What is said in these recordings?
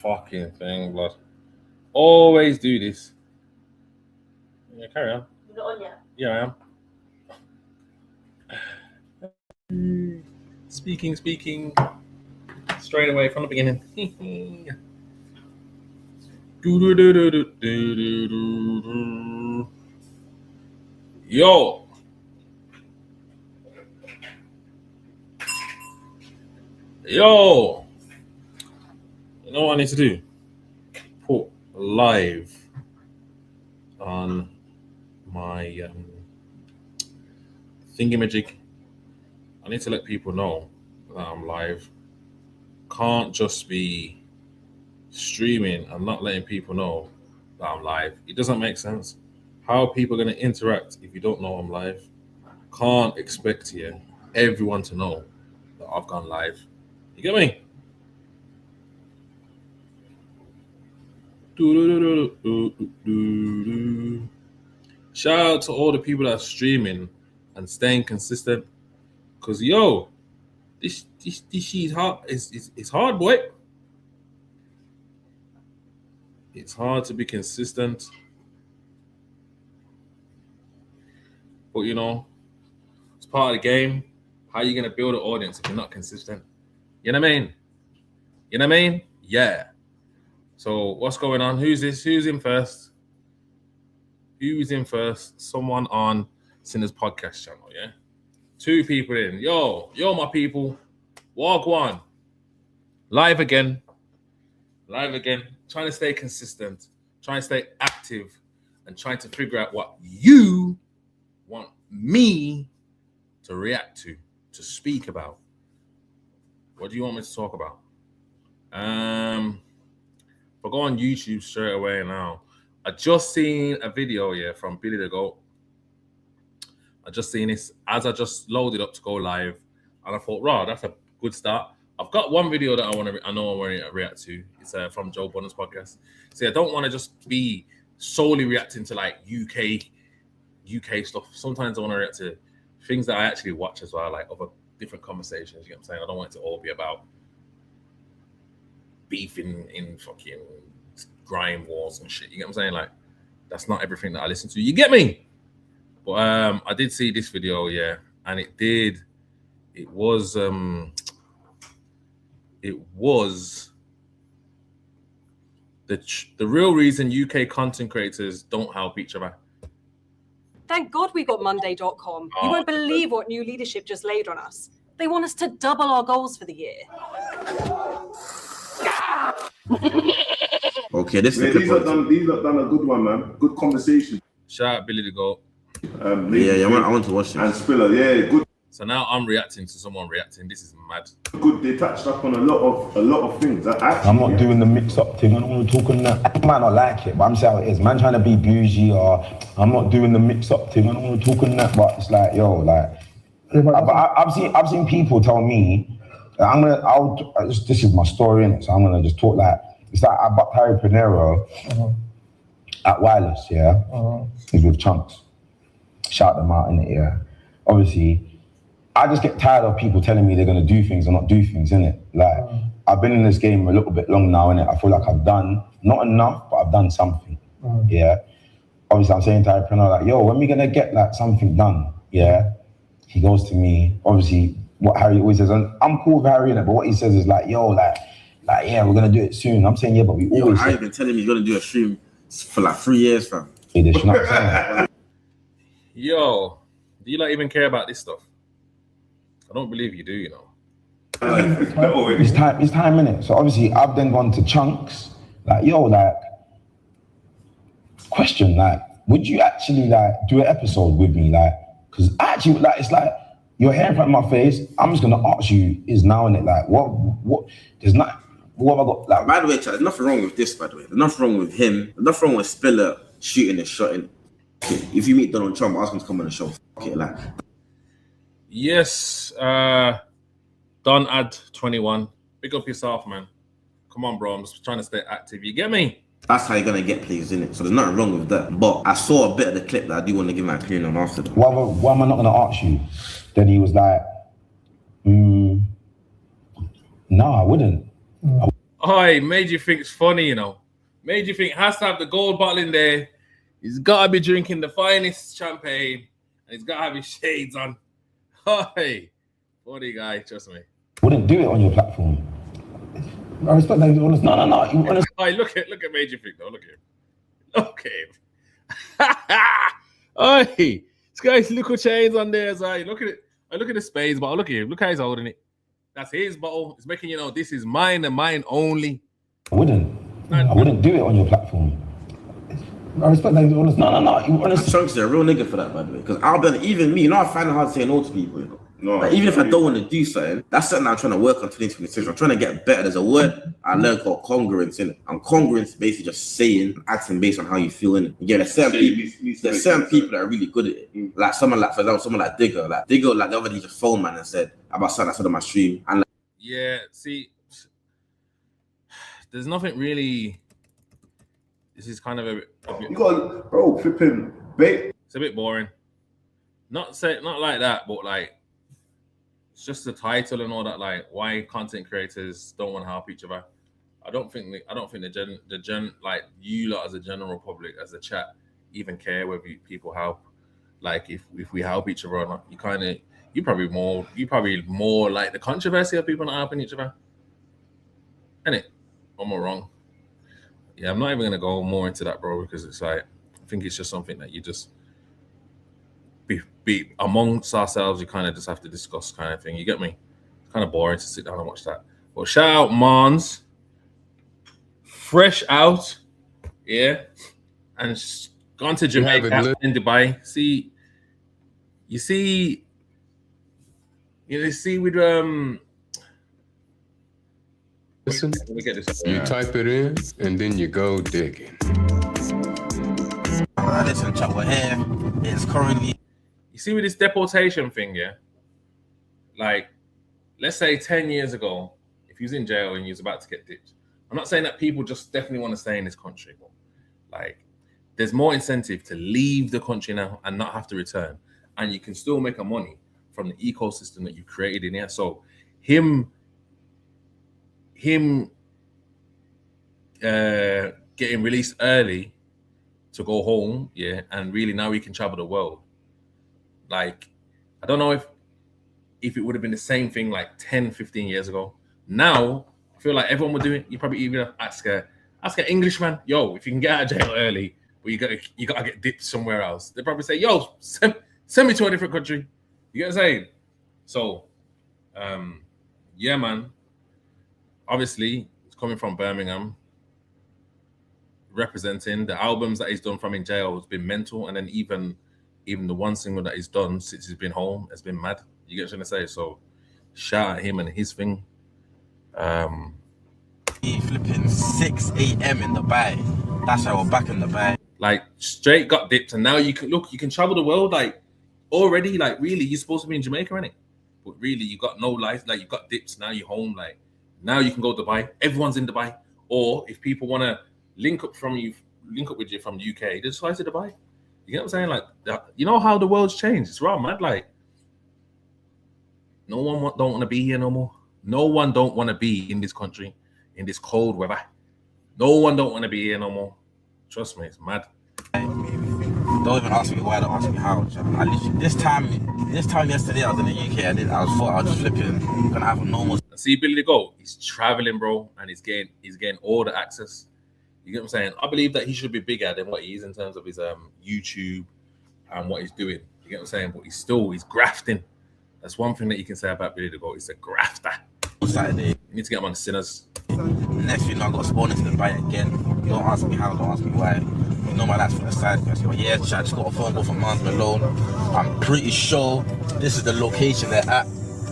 fucking thing, blood. Always do this. Yeah, carry on. You're not on yet? Yeah, I am. Speaking. Straight away from the beginning. Yo. You know what I need to do? Put live on my thingamajig. I need to let people know that I'm live. Can't just be streaming and not letting people know that I'm live. It doesn't make sense. How are people going to interact if you don't know I'm live? Can't expect everyone to know that I've gone live. You get me? Shout out to all the people that are streaming and staying consistent. Cause this shit hard. It's hard, boy. It's hard to be consistent. But it's part of the game. How are you gonna build an audience if you're not consistent? You know what I mean? Yeah. So what's going on? Who's this? Who's in first? Someone on Sinners Podcast channel, yeah? 2 people in. Yo, my people. Walk one. Live again. Trying to stay consistent. Trying to stay active. And trying to figure out what you want me to react to speak about. What do you want me to talk about? If I go on YouTube straight away now, I just seen a video from Billy the Goat. I just seen this as I just loaded up to go live, and I thought, "Raw, that's a good start." I've got one video that I know I want to react to. It's from Joe Budden's podcast. See, I don't want to just be solely reacting to like UK stuff. Sometimes I want to react to things that I actually watch as well, like other different conversations. You know what I'm saying? I don't want it to all be about beefing in fucking grime wars and shit. You get what I'm saying? Like, that's not everything that I listen to. You get me? But I did see this video, and it was the real reason UK content creators don't help each other. Thank God we got Monday.com. You won't believe what new leadership just laid on us. They want us to double our goals for the year. Okay, this is these are done a good one, man. Good conversation. Shout out Billy the Goat. I want to watch it. And Spiller, good. So now I'm reacting to someone reacting. This is mad. Good. They touched up on a lot of things. I'm not doing the mix-up thing. I don't want to talk on that. I might not like it, but I'm saying how it is. Man trying to be bougie, or I'm not doing the mix-up thing. I don't want to talk on that. But it's like, I've seen people tell me that this is my story, innit? So I'm gonna just talk like it's like I bought Harry Pinero at Wireless, He's with Chunks. Shout them out, innit? Yeah. Obviously, I just get tired of people telling me they're gonna do things or not do things, innit? Like I've been in this game a little bit long now, innit? I feel like I've done not enough, but I've done something. Yeah. Obviously, I'm saying to Harry Pinero, like, yo, when we gonna get like something done? Yeah. He goes to me, obviously, what Harry always says, and I'm cool with Harry, innit? But what he says is like, yo, like, yeah, we're gonna do it soon. I'm saying, yeah, but we always. Harry been telling me he's gonna do a stream for like 3 years, fam. You know what I'm saying? Yo, do you like even care about this stuff? I don't believe you do, It's time, innit? So obviously, I've then gone to Chunks, like, yo, like, question, like, would you actually like do an episode with me, like? Because actually, like, it's like you're here in front of my face. I'm just gonna ask you, is now in it, like, what? There's not. What have I got? Like, by the way, there's nothing wrong with this. By the way, there's nothing wrong with him. There's nothing wrong with Spiller shooting and shotting. Okay, if you meet Donald Trump, ask him to come on the show. Okay, like. Yes, Don Ad 21. Pick up yourself, man. Come on, bro. I'm just trying to stay active. You get me? That's how you're gonna get plays in it. So there's nothing wrong with that. But I saw a bit of the clip that I do want to give my opinion on after that. Why am I not gonna ask you? Then he was like, no, I wouldn't. Oi, made you think it's funny, you know. Made you think has to have the gold bottle in there. He's got to be drinking the finest champagne, and he's got to have his shades on. Oi, funny guy, trust me. Wouldn't do it on your platform. I respect that. No. You honest. Oi, look at made you think though. Look at him. Oi, this guy's little chains on there. So look at it. I look at the spades bottle. Look at him. Look how he's holding it. That's his bottle. It's making you know this is mine and mine only. I wouldn't do it on your platform. I respect that. No. You honest. Chunks is a real nigga for that, by the way. Because I'll be even me, you know, I find it hard to say no to people, you know. No, like, even if I don't want to do something, that's something I'm trying to work on 2026. I'm trying to get better. There's a word I learned called congruence, innit? And congruence is basically just saying, acting based on how you feel, innit? Yeah, there's certain people that are really good at it. Like someone like, for example, someone like Digger. Like Digger, like the other day just phoned man and said about something I said on my stream. And like, yeah, see, there's nothing really. This is kind of a bit you got, bro, flipping bait. It's a bit boring. Not like that, but like it's just the title and all that. Like why content creators don't want to help each other. I don't think the gen like you lot as a general public, as a chat, even care whether people help. Like if we help each other or not. You probably more like the controversy of people not helping each other. Innit? Am I wrong? Yeah, I'm not even gonna go more into that, bro, because it's like I think it's just something that you just be amongst ourselves. You kind of just have to discuss, kind of thing. You get me? It's kind of boring to sit down and watch that. But shout out Mons, fresh out, yeah, and gone to Jamaica in Dubai. You see with Listen, let me get this. you type it in and then you go digging. listen, chat, we're here. It's currently. You see with this deportation thing, yeah? Like, let's say 10 years ago, if you was in jail and you was about to get dipped, I'm not saying that people just definitely want to stay in this country, but like, there's more incentive to leave the country now and not have to return. And you can still make a money from the ecosystem that you created in here. So him getting released early to go home, yeah, and really now he can travel the world. Like, I don't know if it would have been the same thing like 10, 15 years ago. Now, I feel like everyone would do it. You probably even ask an Englishman, yo, if you can get out of jail early, but you gotta get dipped somewhere else. They probably say, yo, send me to a different country. You get what I'm saying? So, yeah, man. Obviously, it's coming from Birmingham, representing the albums that he's done from in jail has been mental, and then even the one single that he's done since he's been home has been mad. You get what I'm trying to say? So, shout out him and his thing. Flipping 6 a.m. in Dubai. That's how we're back in Dubai. Like, straight got dipped, and now you can travel the world. Like, already, like, really, you're supposed to be in Jamaica, innit? But really, you got no life. Like, you got dips. Now you're home. Like, now you can go to Dubai. Everyone's in Dubai. Or if people want to link up with you from the UK, they just fly to Dubai. You get what I'm saying? Like, you know how the world's changed. It's raw, mad. Like, no one don't want to be here no more. No one don't want to be in this country in this cold weather. No one don't want to be here no more. Trust me, it's mad. Don't even ask me why, don't ask me how. I literally, this time yesterday I was in the UK. I was just flipping, gonna have a normal. See Billy the Goat, he's traveling, bro, and he's getting all the access. You get what I'm saying? I believe that he should be bigger than what he is in terms of his YouTube and what he's doing. You get what I'm saying? But he's grafting. That's one thing that you can say about Billy the Goat. He's a grafter. Saturday. You need to get him on the Sinners. Next thing I got spawned into the bite again. Don't ask me how, don't ask me why. You know my that's for the side quest. Yeah, chat, just got a phone call from Mons Malone. I'm pretty sure this is the location they're at.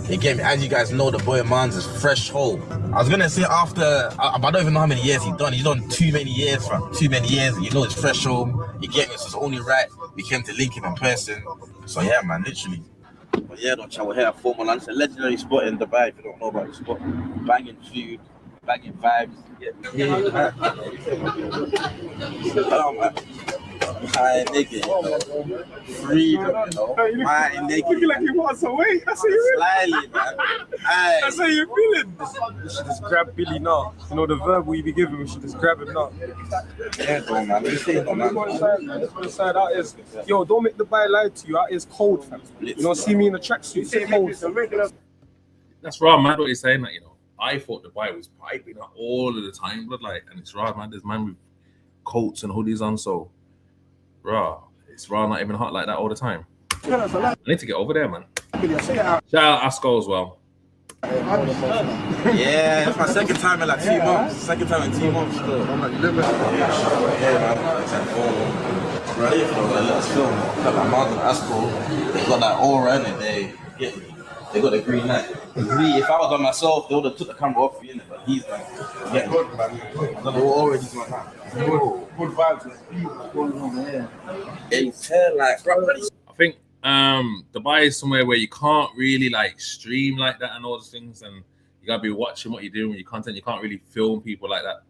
Again, as you guys know, the boy Mons is fresh hole. I was gonna say after, I don't even know how many years he's done. He's done too many years, fam. Too many years. You know, it's fresh home. You get me? So it's only right we came to link him in person. So yeah, man, literally. But yeah, don't chat, we're here at Formal Lunch. It's a legendary spot in Dubai. If you don't know about the spot, banging food, banging vibes. Yeah. Hello, man. My nigga, you know. Freedom, you know. My nigga. Looking like you want some weight. That's how you Slyly, man. Aye. That's how you feeling. We should just grab Billy now. You know the verb we be giving. We should just grab him now. Yeah, though, man. What you saying, though, man? Let's go inside. Out is, yo, don't make the boy lie to you. Out is cold, fam. You don't see me in a tracksuit. It's cold. That's right, man. What you're saying that, you know. I thought the boy was piping up all of the time, blood, like, and it's right, man. There's man with coats and hoodies on, so it's not even hot like that all the time. I need to get over there, man. Shout out Asco as well. Yeah, it's my second time in like 2 months. Second time in 2 months still. I'm like, man. Ready for a little film. Like my mom and Asco, they got that aura in it. They got the green light. If I was by myself, they would have took the camera off me, but he's like, yeah, good, man. I don't know what already he's like that. Good vibes. Yeah, you tell, like, bro. I think Dubai is somewhere where you can't really like stream like that and all those things, and you gotta be watching what you're doing with your content. You can't really film people like that.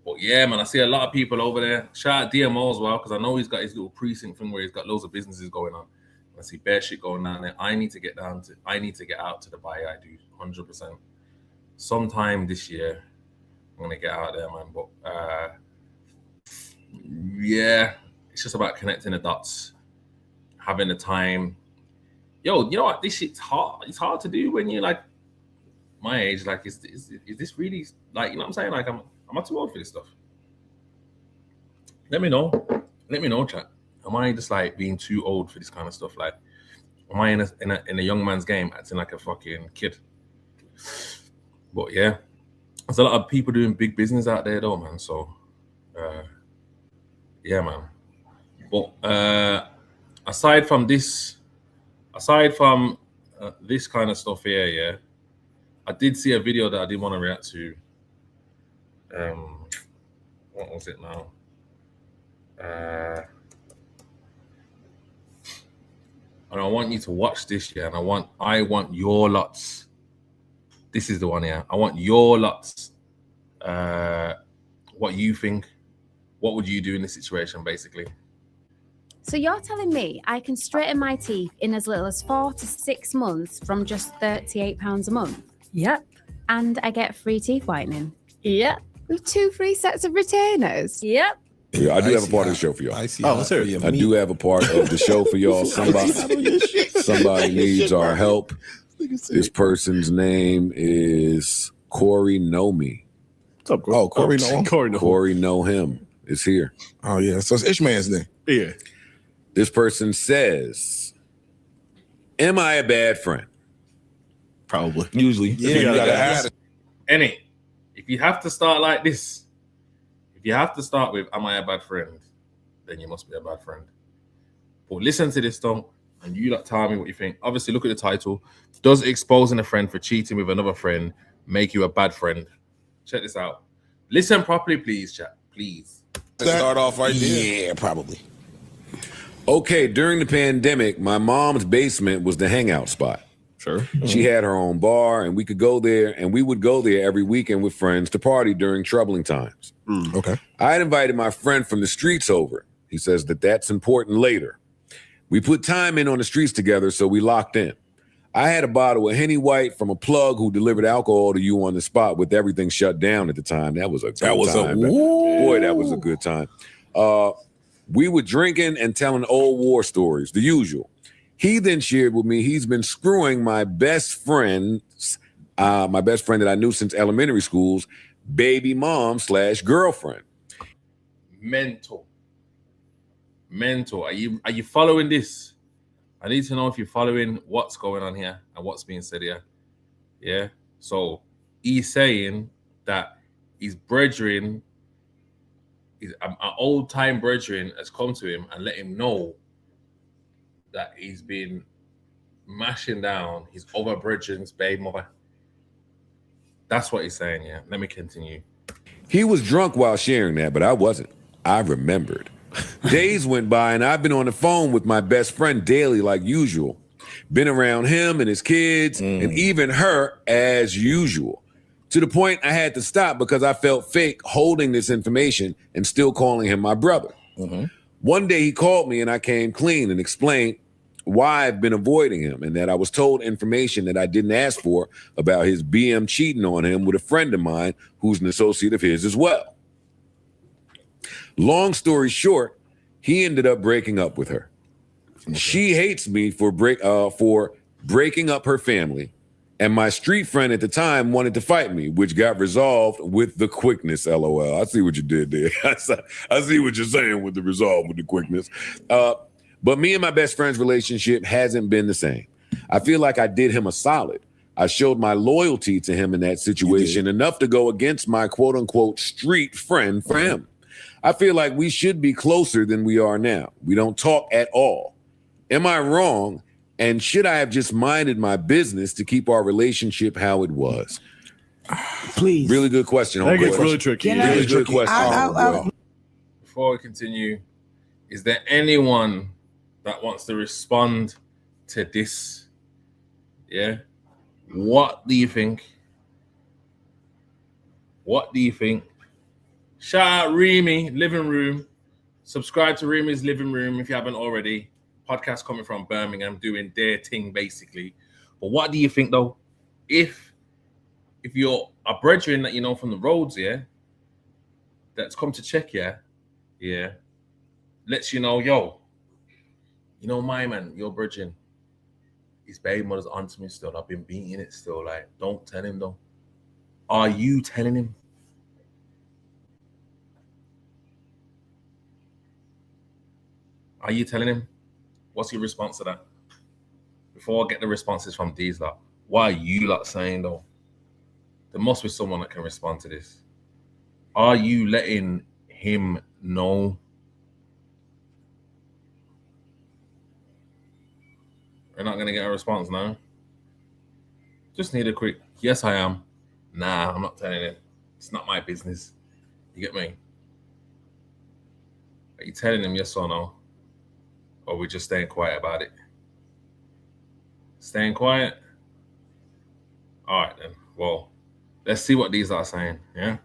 But yeah, man, I see a lot of people over there. Shout out DMO as well, because I know he's got his little precinct thing where he's got loads of businesses going on. I see bare shit going down there. I need to get out to Dubai. I do 100%. Sometime this year, I'm gonna get out there, man. But yeah, it's just about connecting the dots, having the time. Yo, you know what? This shit's hard. It's hard to do when you're like my age. Like, is this really like, you know what I'm saying? Like, I'm too old for this stuff. Let me know, chat. Am I just like being too old for this kind of stuff? Like, am I in a young man's game acting like a fucking kid? But yeah, there's a lot of people doing big business out there though, man. So yeah, man. But aside from this kind of stuff here, yeah, I did see a video that I did want to react to. What was it now? And I want you to watch this, yeah. And I want your lots. This is the one, yeah. I want your lots. What you think? What would you do in this situation, basically? So you're telling me I can straighten my teeth in as little as 4 to 6 months from just £38 a month? Yep. And I get free teeth whitening? Yep. With 2 free sets of retainers? Yep. Yeah, I do have a part of the show for y'all. Let's hear it. I do have a part of the show for y'all. Somebody needs our help. This person's name is Corey Know Me. What's up, bro? Oh, Corey Know. Corey Know Him is here. Oh, yeah. So it's Ishmael's name. Yeah. This person says, am I a bad friend? Probably. Usually. Yeah, you gotta ask. Any. If you have to start like this, if you have to start with, am I a bad friend? Then you must be a bad friend. But listen to this, though, and you tell me what you think. Obviously, look at the title. Does exposing a friend for cheating with another friend make you a bad friend? Check this out. Listen properly, please, chat. Please. Let's start off right there. Yeah, probably. Okay, during the pandemic, my mom's basement was the hangout spot. Sure. She had her own bar, and we would go there every weekend with friends to party during troubling times. Okay. I had invited my friend from the streets over. He says that's important later. We put time in on the streets together, so we locked in. I had a bottle of Henny White from a plug who delivered alcohol to you on the spot with everything shut down at the time. That was a good time. Boy, that was a good time. We were drinking and telling old war stories, the usual. He then shared with me he's been screwing my best friend that I knew since elementary school's baby mom / girlfriend. Mental. Are you following this? I need to know if you're following what's going on here and what's being said here. Yeah. So he's saying that his brethren, an old time brethren, has come to him and let him know that he's been mashing down his other brethren's baby mother. That's what he's saying. Yeah. Let me continue. He was drunk while sharing that, but I wasn't. I remembered. Days went by and I've been on the phone with my best friend daily like usual. Been around him and his kids and even her as usual. to the point I had to stop because I felt fake holding this information and still calling him my brother. One day he called me and I came clean and explained why I've been avoiding him and that I was told information that I didn't ask for about his BM cheating on him with a friend of mine who's an associate of his as well. Long story short, he ended up breaking up with her. She hates me for breaking up her family, and my street friend at the time wanted to fight me, which got resolved with the quickness. LOL. I see what you did there. I see what you're saying with the resolve with the quickness. But me and my best friend's relationship hasn't been the same. I feel like I did him a solid. I showed my loyalty to him in that situation enough to go against my quote unquote street friend for him. I feel like we should be closer than we are now. We don't talk at all. Am I wrong? And should I have just minded my business to keep our relationship how it was? Please. Really good question. That gets really tricky. Really good question. Before we continue, is there anyone that wants to respond to this? Yeah. What do you think? What do you think? Shout out Remy, Living Room. Subscribe to Remy's Living Room if you haven't already. Podcast coming from Birmingham, doing their thing basically. But what do you think though? If you're a brethren that you know from the roads, yeah, that's come to check, yeah, lets you know, yo, you know, my man, your brethren, his baby mother's onto me still. I've been beating it still. Like, don't tell him though. Are you telling him? Are you telling him? What's your response to that? Before I get the responses from these lot, what are you lot saying though? There must be someone that can respond to this. Are you letting him know? We're not gonna get a response now. Just need a quick, yes I am. Nah, I'm not telling him. It's not my business. You get me? Are you telling him yes or no? Or are we just staying quiet about it? Staying quiet? All right, then. Well, let's see what these are saying, yeah?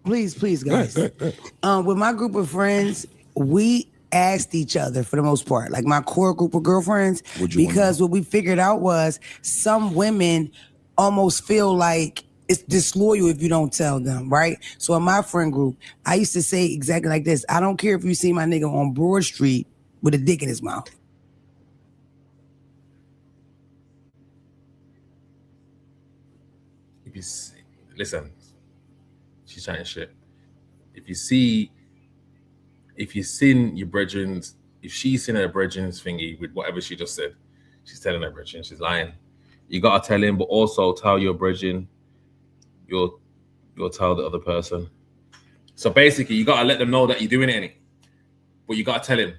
Please, guys. With my group of friends, we asked each other for the most part, like my core group of girlfriends, because what we figured out was some women almost feel like it's disloyal if you don't tell them, right? So in my friend group, I used to say exactly like this. I don't care if you see my nigga on Broad Street with a dick in his mouth. If you see, listen, she's trying shit. If you seen your brethren's, if she's seen her brethren's thingy with whatever she just said, she's telling her brethren, she's lying. You gotta tell him, but also tell your brethren, you'll tell the other person. So basically, you gotta let them know that you're doing it, but you gotta tell him.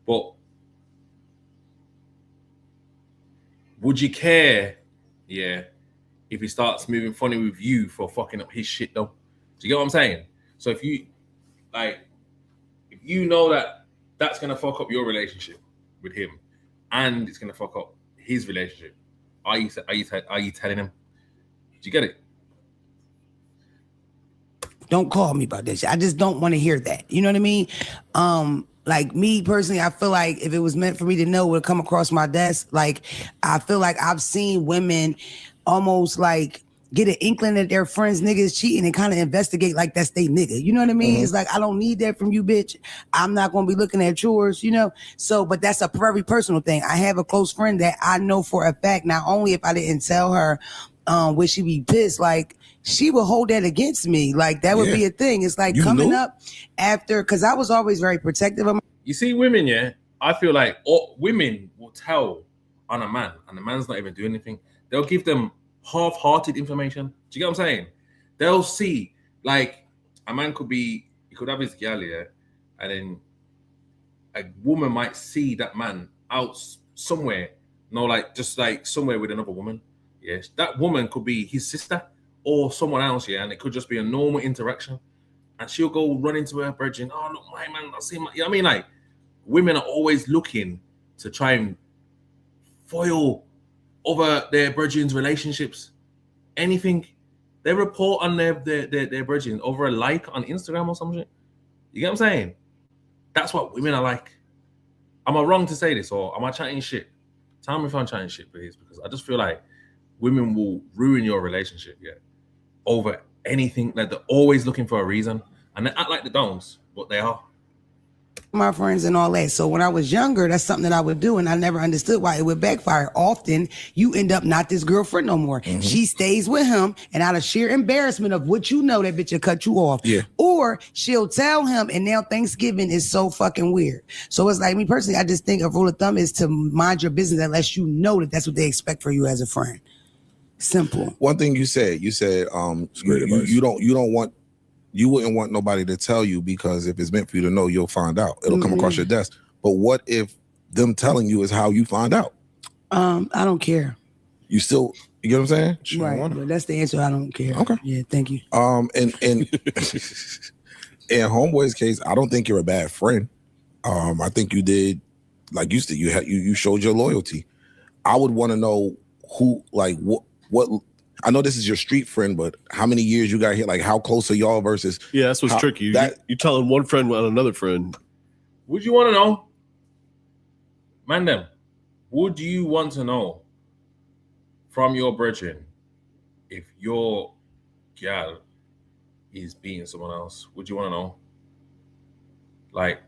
But would you care, yeah, if he starts moving funny with you for fucking up his shit though? Do you get what I'm saying? So if you know that that's gonna fuck up your relationship with him, and it's gonna fuck up his relationship, are you telling him? Do you get it? Don't call me about this. I just don't want to hear that. You know what I mean? Like me personally, I feel like if it was meant for me to know, it would come across my desk. Like I feel like I've seen women almost like get an inkling that their friends niggas cheating and kind of investigate like that's they nigga. You know what I mean? It's like, I don't need that from you, bitch. I'm not going to be looking at yours, you know? So, but that's a very personal thing. I have a close friend that I know for a fact, not only if I didn't tell her, would she be pissed? Like, she would hold that against me. Like, that would be a thing. It's like coming up after, because I was always very protective of my. You see, women, yeah, I feel like women will tell on a man, and the man's not even doing anything. They'll give them half-hearted information. Do you get what I'm saying? They'll see, like, a man could have his gal, yeah, and then a woman might see that man out somewhere, just like somewhere with another woman. Yes, that woman could be his sister or someone else, yeah, and it could just be a normal interaction. And she'll go run into her brethren. Oh, look, my man, I see my. You know what I mean? Like, women are always looking to try and foil over their brethren's relationships. Anything. They report on their brethren over a like on Instagram or something. You get what I'm saying? That's what women are like. Am I wrong to say this, or am I chatting shit? Tell me if I'm chatting shit, please, because I just feel like women will ruin your relationship, over anything. Like they're always looking for a reason, and they act like they don't, but they are. My friends and all that. So when I was younger, that's something that I would do, and I never understood why it would backfire. Often you end up not this girlfriend no more. She stays with him, and out of sheer embarrassment of what you know, that bitch will cut you off. Or she'll tell him, and now Thanksgiving is so fucking weird. So it's like, me personally, I just think a rule of thumb is to mind your business unless you know that that's what they expect for you as a friend. Simple. One thing you said, you wouldn't want nobody to tell you, because if it's meant for you to know, you'll find out. It'll come across your desk. But what if them telling you is how you find out? I don't care. You still, you get what I'm saying? Right. But that's the answer. I don't care. Okay. Yeah, thank you. And in Homeboy's case, I don't think you're a bad friend. I think you did, like you said, you showed your loyalty. I would want to know who, like, what I know this is your street friend, but how many years you got here? Like, how close are y'all versus? Yeah, that's what's tricky. You telling one friend about another friend. Would you want to know? Mandem, would you want to know from your brethren if your gal is beating someone else? Would you want to know? Like,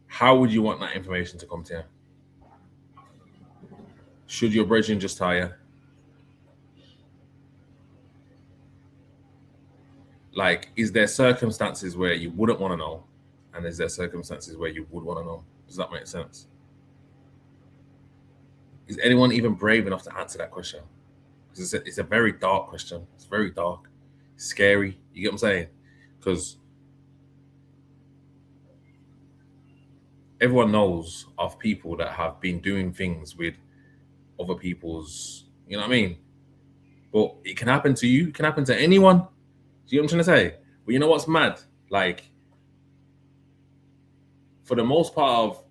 how would you want that information to come to you? Should your brethren just tell you? Like, is there circumstances where you wouldn't want to know? And is there circumstances where you would want to know? Does that make sense? Is anyone even brave enough to answer that question? Because it's a very dark question. It's very dark. It's scary. You get what I'm saying? Because everyone knows of people that have been doing things with other people's, you know what I mean? But it can happen to you. It can happen to anyone. Do you know what I'm trying to say? But you know what's mad? Like, for the most part of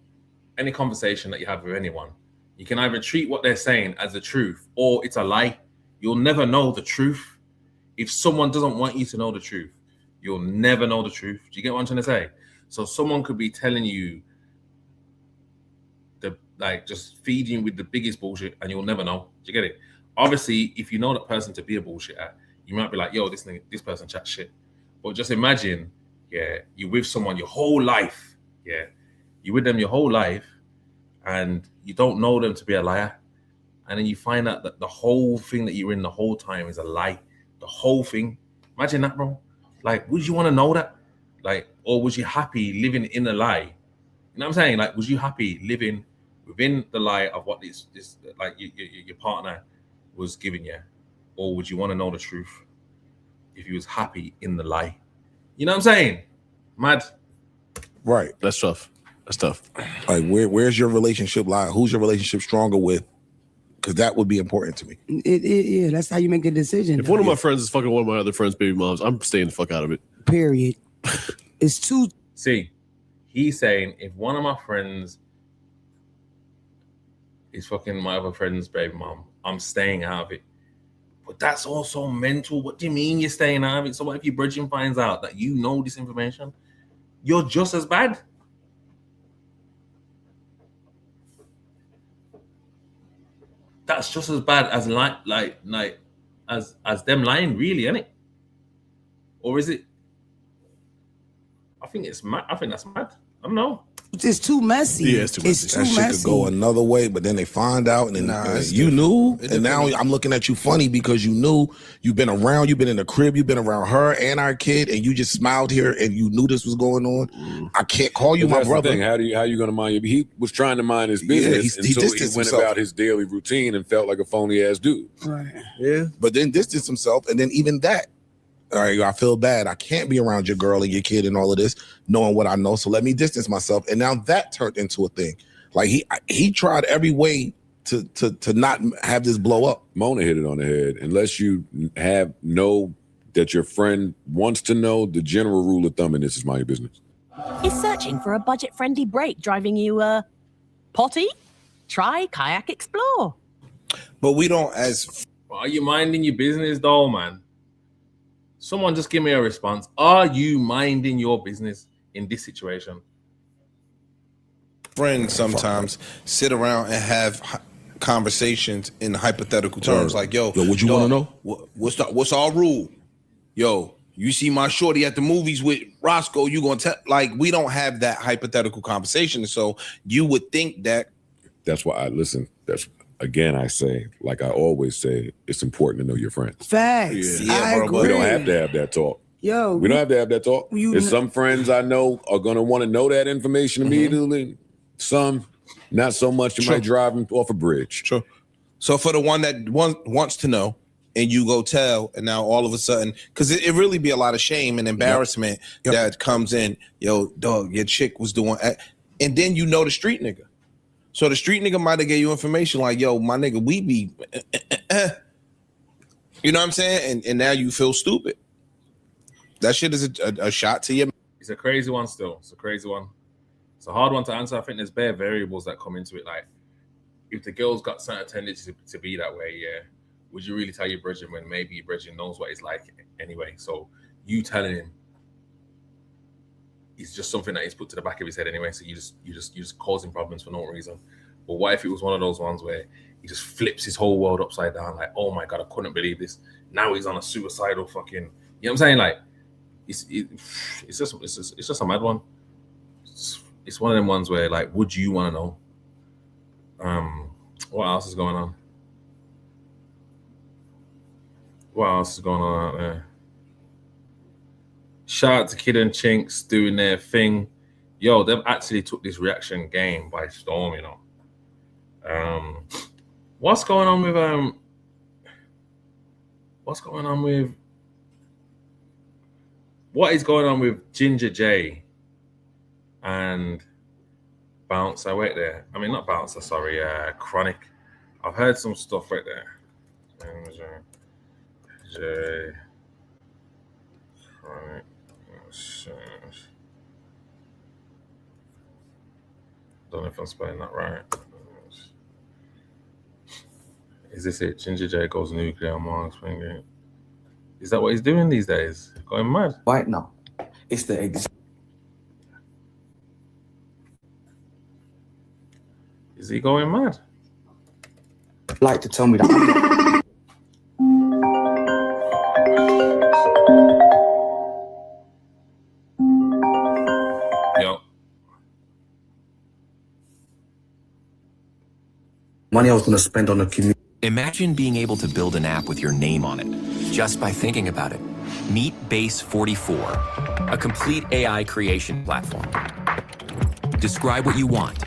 any conversation that you have with anyone, you can either treat what they're saying as the truth or it's a lie. You'll never know the truth. If someone doesn't want you to know the truth, you'll never know the truth. Do you get what I'm trying to say? So someone could be telling you, just feeding you with the biggest bullshit, and you'll never know. Do you get it? Obviously, if you know that person to be a bullshitter, you might be like, yo, this person chats shit. But just imagine, you're with someone your whole life. You're with them your whole life, and you don't know them to be a liar. And then you find out that the whole thing that you're in the whole time is a lie. The whole thing. Imagine that, bro. Like, would you want to know that? Like, or was you happy living in a lie? You know what I'm saying? Like, was you happy living within the lie of what this like your partner was giving you? Or would you want to know the truth if you was happy in the lie? You know what I'm saying? Mad. Right. That's tough. Like, where's your relationship lie? Who's your relationship stronger with? Because that would be important to me. Yeah, that's how you make a decision. If one of my friends is fucking one of my other friends' baby moms, I'm staying the fuck out of it. Period. It's too. See, he's saying if one of my friends is fucking my other friend's baby mom, I'm staying out of it. But that's also mental. What do you mean you're staying out of it? So what if your brethren finds out that you know this information? You're just as bad. That's just as bad as as them lying, really, isn't it? Or is it? I think it's mad. I think that's mad. I don't know. It's too messy. Yeah, it's too messy. That shit could go another way, but then they find out, and then you knew, and now I'm looking at you funny because you knew. You've been around, you've been in the crib, you've been around her and our kid, and you just smiled here, and you knew this was going on. I can't call you my brother. The thing. How you going to mind your? He was trying to mind his business until he went about his daily routine and felt like a phony ass dude. Right. Yeah. But then distanced himself, and then even that. All right, I feel bad. I can't be around your girl and your kid and all of this, knowing what I know. So let me distance myself. And now that turned into a thing. Like he tried every way to not have this blow up. Mona hit it on the head. Unless you know that your friend wants to know, the general rule of thumb in this is mind your business. Is searching for a budget-friendly break driving you potty? Try Kayak Explore. But we don't as. Are you minding your business though, man? Someone just give me a response. Are you minding your business in this situation? Friends sometimes sit around and have conversations in hypothetical terms, like, "Yo, what you want to know? What's our rule? Yo, you see my shorty at the movies with Roscoe, you gonna tell?" Like, we don't have that hypothetical conversation, so you would think that. That's why I listen. That's again, I say, like I always say, it's important to know your friends. Facts. I agree. We don't have to have that talk. Yo, we don't have to have that talk. There's some friends I know are gonna want to know that information immediately. Some, not so much. You might drive them off a bridge. Sure. So for the one that wants to know, and you go tell, and now all of a sudden, because it really be a lot of shame and embarrassment that comes in. Yo, dog, your chick was doing, and then you know the street nigga. So the street nigga might have gave you information like, yo, my nigga, we be, you know what I'm saying? And now you feel stupid. That shit is a shot to your. It's a crazy one still. It's a crazy one. It's a hard one to answer. I think there's bare variables that come into it. Like, if the girl's got certain tendencies to be that way, would you really tell your brethren when maybe your brethren knows what it's like anyway? So you telling him, it's just something that he's put to the back of his head anyway. So you just causing problems for no reason. But what if it was one of those ones where he just flips his whole world upside down? Like, oh my God, I couldn't believe this. Now he's on a suicidal fucking. You know what I'm saying? Like, it's just a mad one. It's one of them ones where, like, would you want to know? What else is going on? What else is going on out there? Shout out to Kid and Chinks doing their thing. Yo, they've actually took this reaction game by storm, you know. What's going on with Ginger J and Bouncer? Wait there. I mean, not Bouncer, sorry, Chronic. I've heard some stuff right there. J Chronic. Don't know if I'm spelling that right. Is this it? Ginger J goes nuclear. Mark's finger. Is that what he's doing these days? Going mad? Right now, it's the Is he going mad? Like to tell me that. Yo. Money I was going to spend on a community. Imagine being able to build an app with your name on it, just by thinking about it. Meet Base 44, a complete AI creation platform. Describe what you want,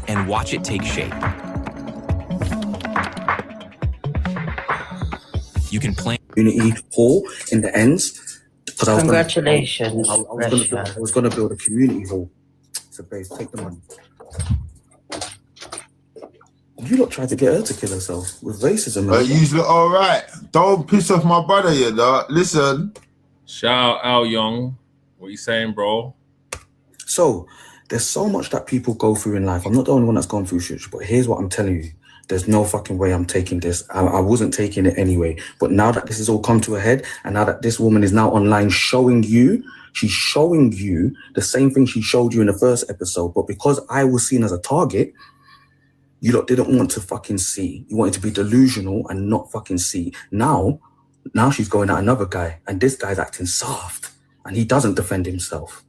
and watch it take shape. You can plan Community hall in the ends. Congratulations. I was going to build a community hall. So, Base, take the money. You lot tried to get her to kill herself with racism. You look all right. Don't piss off my brother, you know. Listen. Shout out Al Young. What you saying, bro? So, there's so much that people go through in life. I'm not the only one that's gone through shit, but here's what I'm telling you. There's no fucking way I'm taking this. I wasn't taking it anyway. But now that this has all come to a head, and now that this woman is now online she's showing you the same thing she showed you in the first episode. But because I was seen as a target, you lot didn't want to fucking see. You wanted to be delusional and not fucking see. Now she's going at another guy, and this guy's acting soft, and he doesn't defend himself.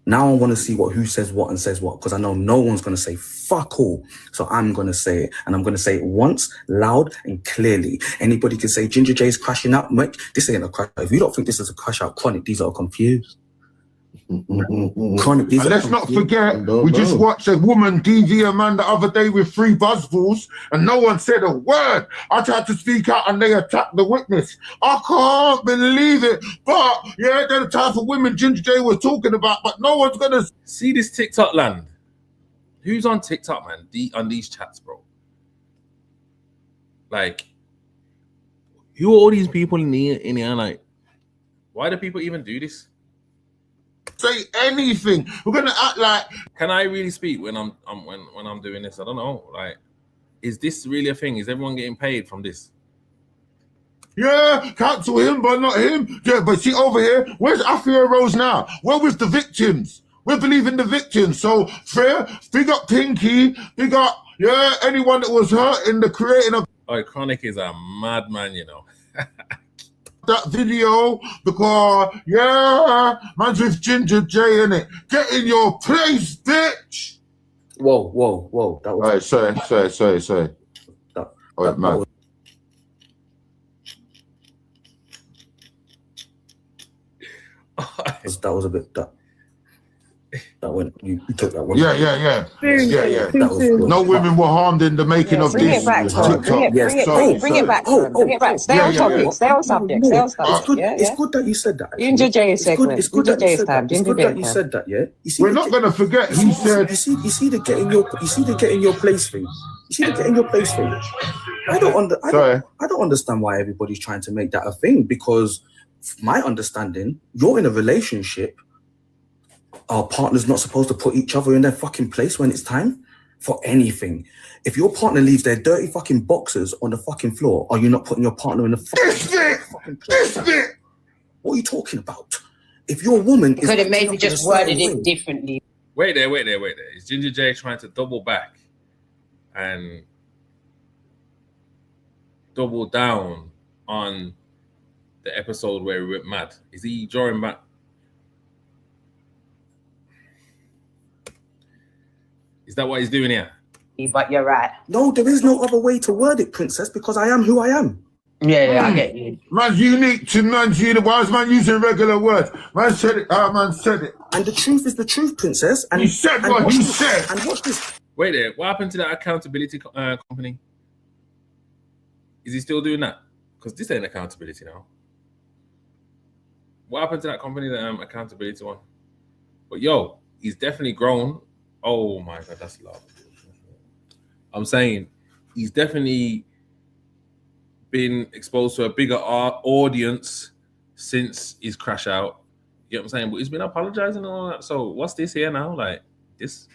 Now I want to see who says what and says what, because I know no one's going to say fuck all. So I'm going to say it, and I'm going to say it once, loud and clearly. Anybody can say Ginger J's crashing out. Mate, this ain't a crash out. If you don't think this is a crash out, Chronic, these are confused. Chronic, and let's not forget, we just watched a woman DG a man the other day with 3 buzzballs, and no one said a word. I tried to speak out, and they attacked the witness. I can't believe it. But yeah, they're the type of women Ginger J was talking about, but no one's gonna see this TikTok land. Who's on TikTok, man? On these chats, bro. Like, who are all these people in here? Like, why do people even do this? say anything. We're gonna act like. Can I really speak when I'm doing this? I don't know. Like, Is this really a thing? Is everyone getting paid from this? Yeah, cancel him, but not him. Yeah, but see over here, where's Afia Rose now? We're with the victims. We're believing the victims. So, fair, big up Pinky, big up, yeah, anyone that was hurt in the creating of... Oh, Chronic is a madman, you know. that video, because, yeah, man's with Ginger J in it. Get in your place, bitch! Whoa. That was... All right, sorry. All right, man. That was a bit... That went. You took that one. Yeah. That was good. No women were harmed in the making of Bring this. it back, Tom. Bring it back. Bring it back. Stay on topic. Stay on subject. It's good that you said that. Ginger J segment. It's good that you said that. Yeah. You see, we're not going to forget. He said. You see the get in your place thing. You see the get in your place thing. I don't understand why everybody's trying to make that a thing, because my understanding, you're in a relationship. Our partner's not supposed to put each other in their fucking place when it's time for anything. If your partner leaves their dirty fucking boxers on the fucking floor, are you not putting your partner in the fucking place? What are you talking about? If your woman could have maybe just worded it differently. Wait there. Is Ginger J trying to double back and double down on the episode where we went mad? Is he drawing back? Is that what he's doing here? But you're right. No, there is no other way to word it, princess, because I am who I am. Yeah, I get you. Man's unique to man's unique. Why is man using regular words? Man said it. Man said it. And the truth is the truth, princess. And he said what he said. And watch this. Wait there. What happened to that accountability company? Is he still doing that? Because this ain't accountability now. What happened to that company, the accountability one? But yo, he's definitely grown. Oh my God, that's loud. I'm saying he's definitely been exposed to a bigger audience since his crash out. You know what I'm saying? But he's been apologizing and all that. So what's this here now? Like, this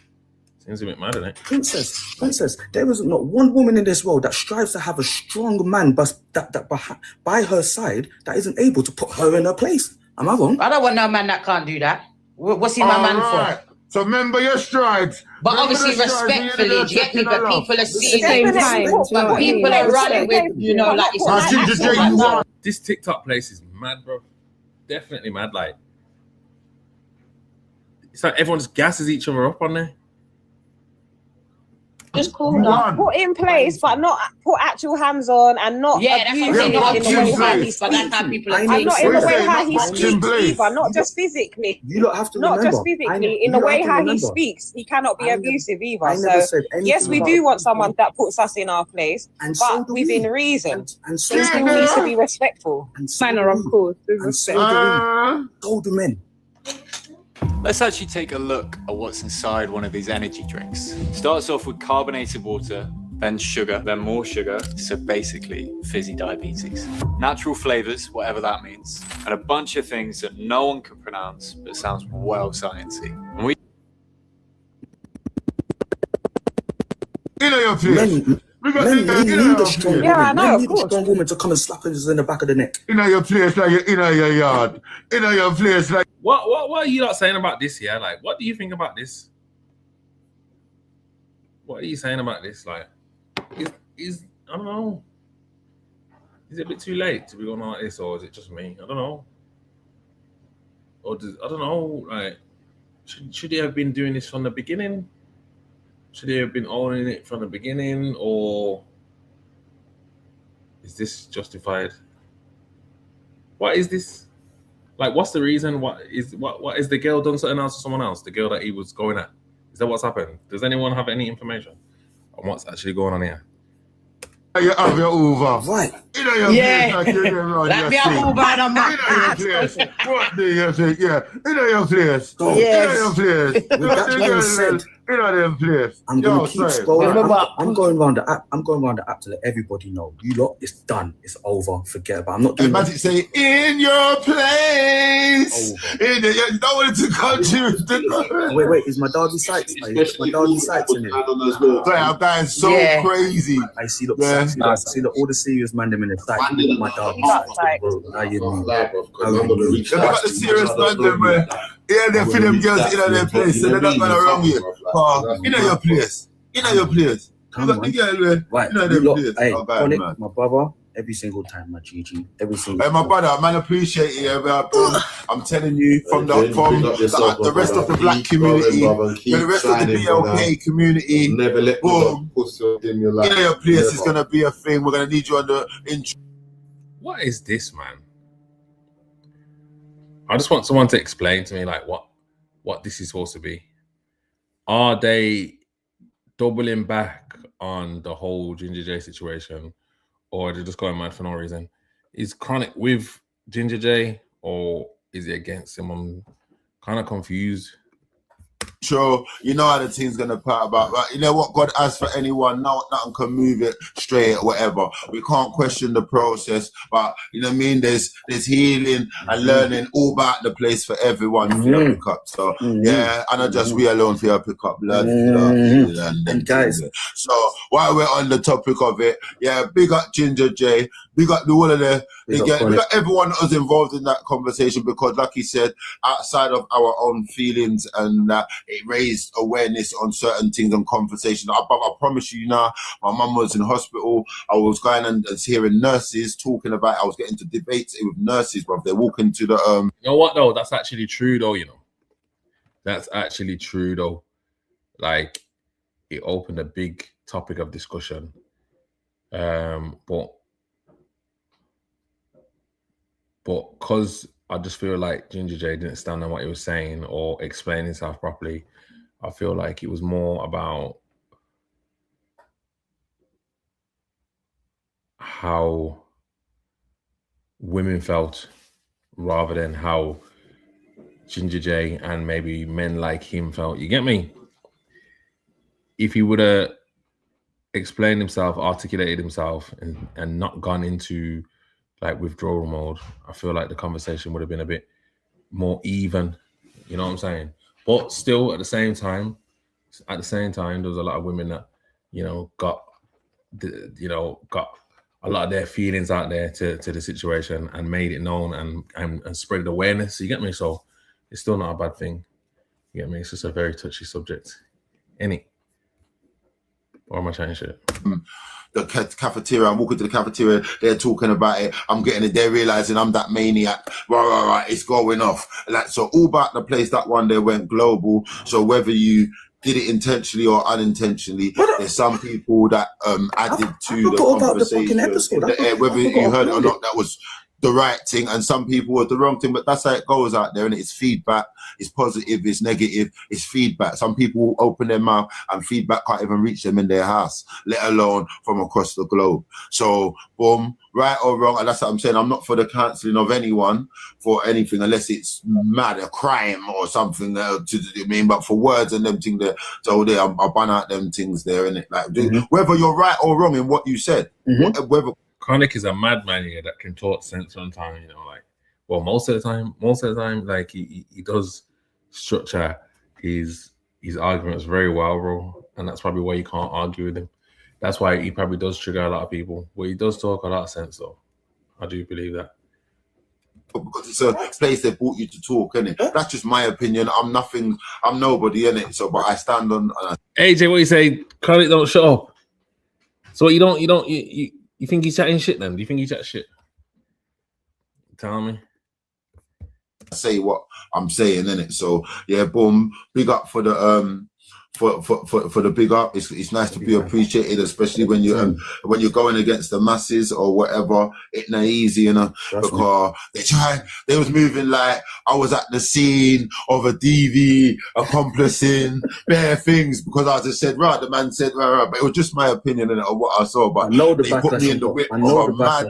seems a bit mad, isn't it? Princess, there is not one woman in this world that strives to have a strong man but that by her side that isn't able to put her in her place. Am I wrong? I don't want no man that can't do that. What's he my man for? So remember your strides. But remember obviously respectfully, do you get me? But people are seeing but people are running with, like it's this TikTok place is mad, bro. Definitely mad. Like, it's like everyone just gasses each other up on there. Just cool down. Put in place, but not put actual hands on and not. Yeah, that's what I'm saying. Not abuse hands, but that's how people are. And not in the way how he speaks either, not just physically. You don't have to not remember. Just physically, in the way how he speaks, he cannot be abusive either. So yes, we do want someone that puts us in our place, but within reason. And so still needs to be respectful. Manner, of course. And so do men. Let's actually take a look at what's inside one of these energy drinks. Starts off with carbonated water, then sugar, then more sugar. So basically, fizzy diabetes. Natural flavors, whatever that means. And a bunch of things that no one can pronounce, but sounds well sciencey. And we... Men need a strong woman. I know, men need a strong woman to come and slap us in the back of the neck. In your place, like you're in your yard. In your place, like. What are you not saying about this here? Like, what do you think about this? What are you saying about this? Like, is I don't know. Is it a bit too late to be going on like this, or is it just me? I don't know. Or I don't know. Like, should he have been doing this from the beginning? Should he have been owning it from the beginning, or is this justified? What is this? Like, what's the reason? What is the girl done something else to someone else? The girl that he was going at? Is that what's happened? Does anyone have any information on what's actually going on here? You have your Uber. Right. Yeah. Let me have Uber on my place. What do you think? Yeah. In your place. Yes. In your place. With that being said, You know them place. I'm gonna keep scrolling. I'm going around the app. I'm going around the app to let everybody know. You lot, it's done. It's over. Forget about it. I'm not doing Magic say, in your place. You don't want it to come to you. Wait, is my doggy sights? Is my doggy sights in it? That is so crazy. I see all the serious man them in the site. My doggy sights. Look at the serious man them, man. Yeah, they feel them girls in their place, so they're not gonna wrong you. You know your place. You know your place. Come on. Right. You know them place. Hey, Oh, bad, man. my brother, every single time, my GG. Every single Hey, my brother, man, appreciate you. I'm telling you, from the rest of the black community, the rest of the BLK community, Never let boom, you know your place is gonna be a thing. We're gonna need you on the intro. What is this, man? I just want someone to explain to me like what this is supposed to be. Are they doubling back on the whole Ginger J situation, or are they just going mad for no reason? Is Chronic with Ginger J, or is he against him? I'm kind of confused. Sure, you know how the team's gonna part about, but you know what God has for anyone, nothing can move it straight or whatever. We can't question the process, but you know what I mean, there's healing and learning all about the place for everyone for your pick up. So yeah, and not just we alone for your pick up, and guys. So while we're on the topic of it, yeah, big up Ginger J, big up the all of the big up everyone that was involved in that conversation, because like he said, outside of our own feelings and it raised awareness on certain things and conversations. I promise you now, my mum was in hospital. I was going and hearing nurses talking about, I was getting to debates with nurses, bro. They're walking to the You know what though? That's actually true though, you know. That's actually true though. Like, it opened a big topic of discussion. But because I just feel like Ginger J didn't stand on what he was saying or explain himself properly, I feel like it was more about how women felt rather than how Ginger J and maybe men like him felt. You get me? If he would have explained himself, articulated himself, and not gone into like withdrawal mode, I feel like the conversation would have been a bit more even. You know what I'm saying? But still, at the same time, there was a lot of women that, you know, got a lot of their feelings out there to the situation and made it known and spread awareness. You get me? So it's still not a bad thing. You get me? It's just a very touchy subject. Or am I trying shit? The cafeteria, I'm walking to the cafeteria, they're talking about it, I'm getting it, they're realizing I'm that maniac, right, it's going off. Like, so all about the place that one day went global. So whether you did it intentionally or unintentionally, there's some people that added to the conversation. Whether you heard it or not, that was the right thing, and some people were the wrong thing. But that's how it goes out there, and it's feedback. It's positive, it's negative, it's feedback. Some people open their mouth and feedback can't even reach them in their house, let alone from across the globe. So boom, right or wrong, and that's what I'm saying. I'm not for the cancelling of anyone for anything unless it's mad, a crime or something. But for words and them things there, so there, I'll ban out them things there, innit? Like, whether you're right or wrong in what you said, whether Chronic is a madman here that can talk sense sometimes, you know, like, well, most of the time, like he does structure his arguments very well, bro. And that's probably why you can't argue with him. That's why he probably does trigger a lot of people. But he does talk a lot of sense, though. I do believe that. Because it's a place they brought you to talk, innit? That's just my opinion. I'm nobody, innit? So, but I stand on. AJ, what you say? Chronic don't shut up. So you think he's chatting shit then? Do you think he chat shit? Tell me. Say what I'm saying, innit? So yeah, boom. Big up for the for the big up. It's nice to be appreciated, especially when you're going against the masses or whatever. It ain't easy, you know, because they was moving like I was at the scene of a DV accomplishing bare things, because I just said, right, the man said, right, but it was just my opinion of what I saw. But they put me in the whip of a mad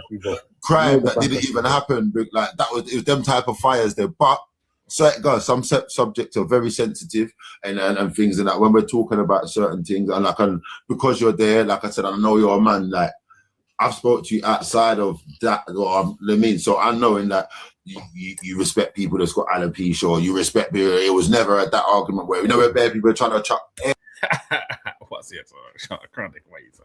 crime that didn't even happen. Like it was them type of fires there. But some subjects are very sensitive and things and that when we're talking about certain things and because you're there, like I said, I know you're a man. Like I've spoke to you outside of that. So I know in that you respect people that's got alopecia, or you respect people. It was never at that argument where where bad people are trying to chuck. What's it? Chronic ways.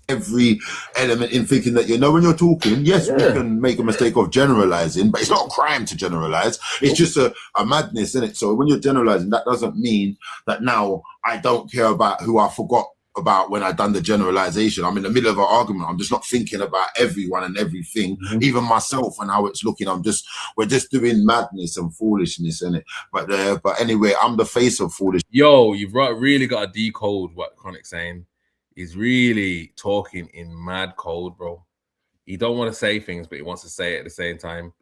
Every element in thinking that when you're talking, yes, we can make a mistake of generalizing, but it's not a crime to generalize. It's just a madness, isn't it? So when you're generalizing, that doesn't mean that now I don't care about who I forgot about when I done the generalization. I'm in the middle of an argument. I'm just not thinking about everyone and everything, even myself and how it's looking. We're just doing madness and foolishness in it. But anyway, I'm the face of foolishness. Yo, you've really got to decode what Chronic's saying. He's really talking in mad code, bro. He don't want to say things, but he wants to say it at the same time.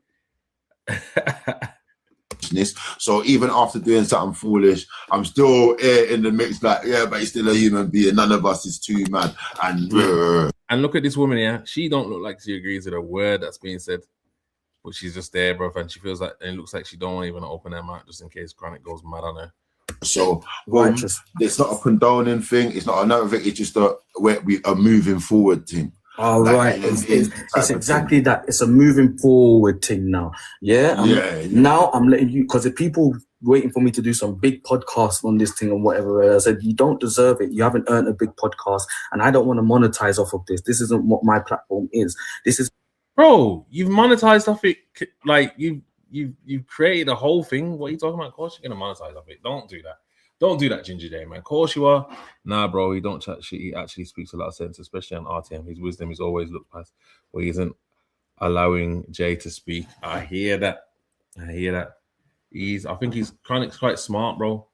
So even after doing something foolish, I'm still in the mix. Like, but he's still a human being. None of us is too mad. And look at this woman here. She don't look like she agrees with a word that's being said, but she's just there, bro. And she feels like, and it looks like she don't even open her mouth just in case Chronic goes mad on her. So it's not a condoning thing. It's not another thing. It's just we are moving forward thing. Oh, right. It's exactly that. It's a moving forward thing now. Now I'm letting you, because the people waiting for me to do some big podcast on this thing and whatever. I said, you don't deserve it. You haven't earned a big podcast, and I don't want to monetize off of this. This isn't what my platform is. This is, bro. You've monetized off it. Like you've created a whole thing. What are you talking about? Of course you're gonna monetize off it. Don't do that. Don't do that, Ginger J, man. Of course you are. Nah, bro, he don't chat shit. He actually speaks a lot of sense, especially on RTM. His wisdom is always looked past where he isn't allowing Jay to speak. I hear that. I think he's Chronic's quite smart, bro.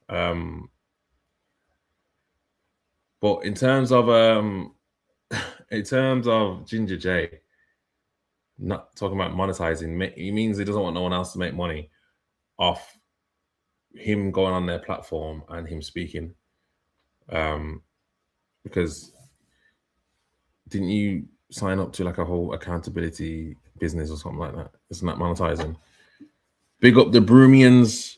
But in terms of Ginger J, not talking about monetizing, he means he doesn't want no one else to make money off him going on their platform and him speaking, because didn't you sign up to like a whole accountability business or something like that? Isn't that monetizing? Big up the Brumians.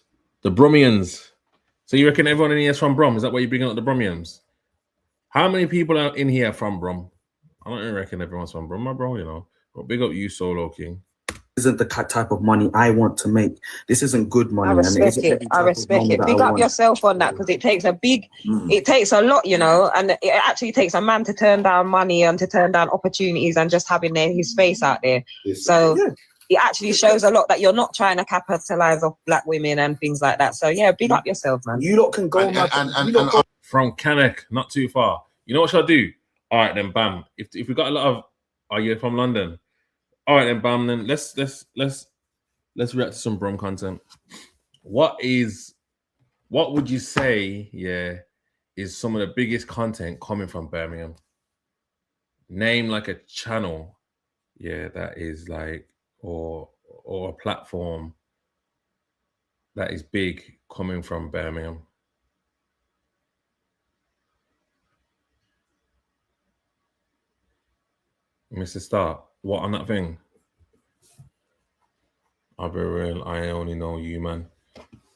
So you reckon everyone in here is from Brum? Is that why you're bringing up the Brumians? How many people are in here from Brum? I don't even reckon everyone's from Brum, my bro, But big up you, Solo King. Isn't the type of money I want to make. This isn't good money. I respect it. Big up yourself on that, because it takes it takes a lot, and it actually takes a man to turn down money and to turn down opportunities and just having his face out there. So it actually shows a lot that you're not trying to capitalize off black women and things like that. So yeah, big up yourself, man. You lot can go from Cannock, not too far. You know what shall I do? All right, then bam. If we got a lot of, are you from London? All right, then bam. Then let's react to some Brum content. What would you say? Is some of the biggest content coming from Birmingham? Name like a channel, that is like or a platform that is big coming from Birmingham. Mr. Star, what on that thing? I'll be real. I only know you, man.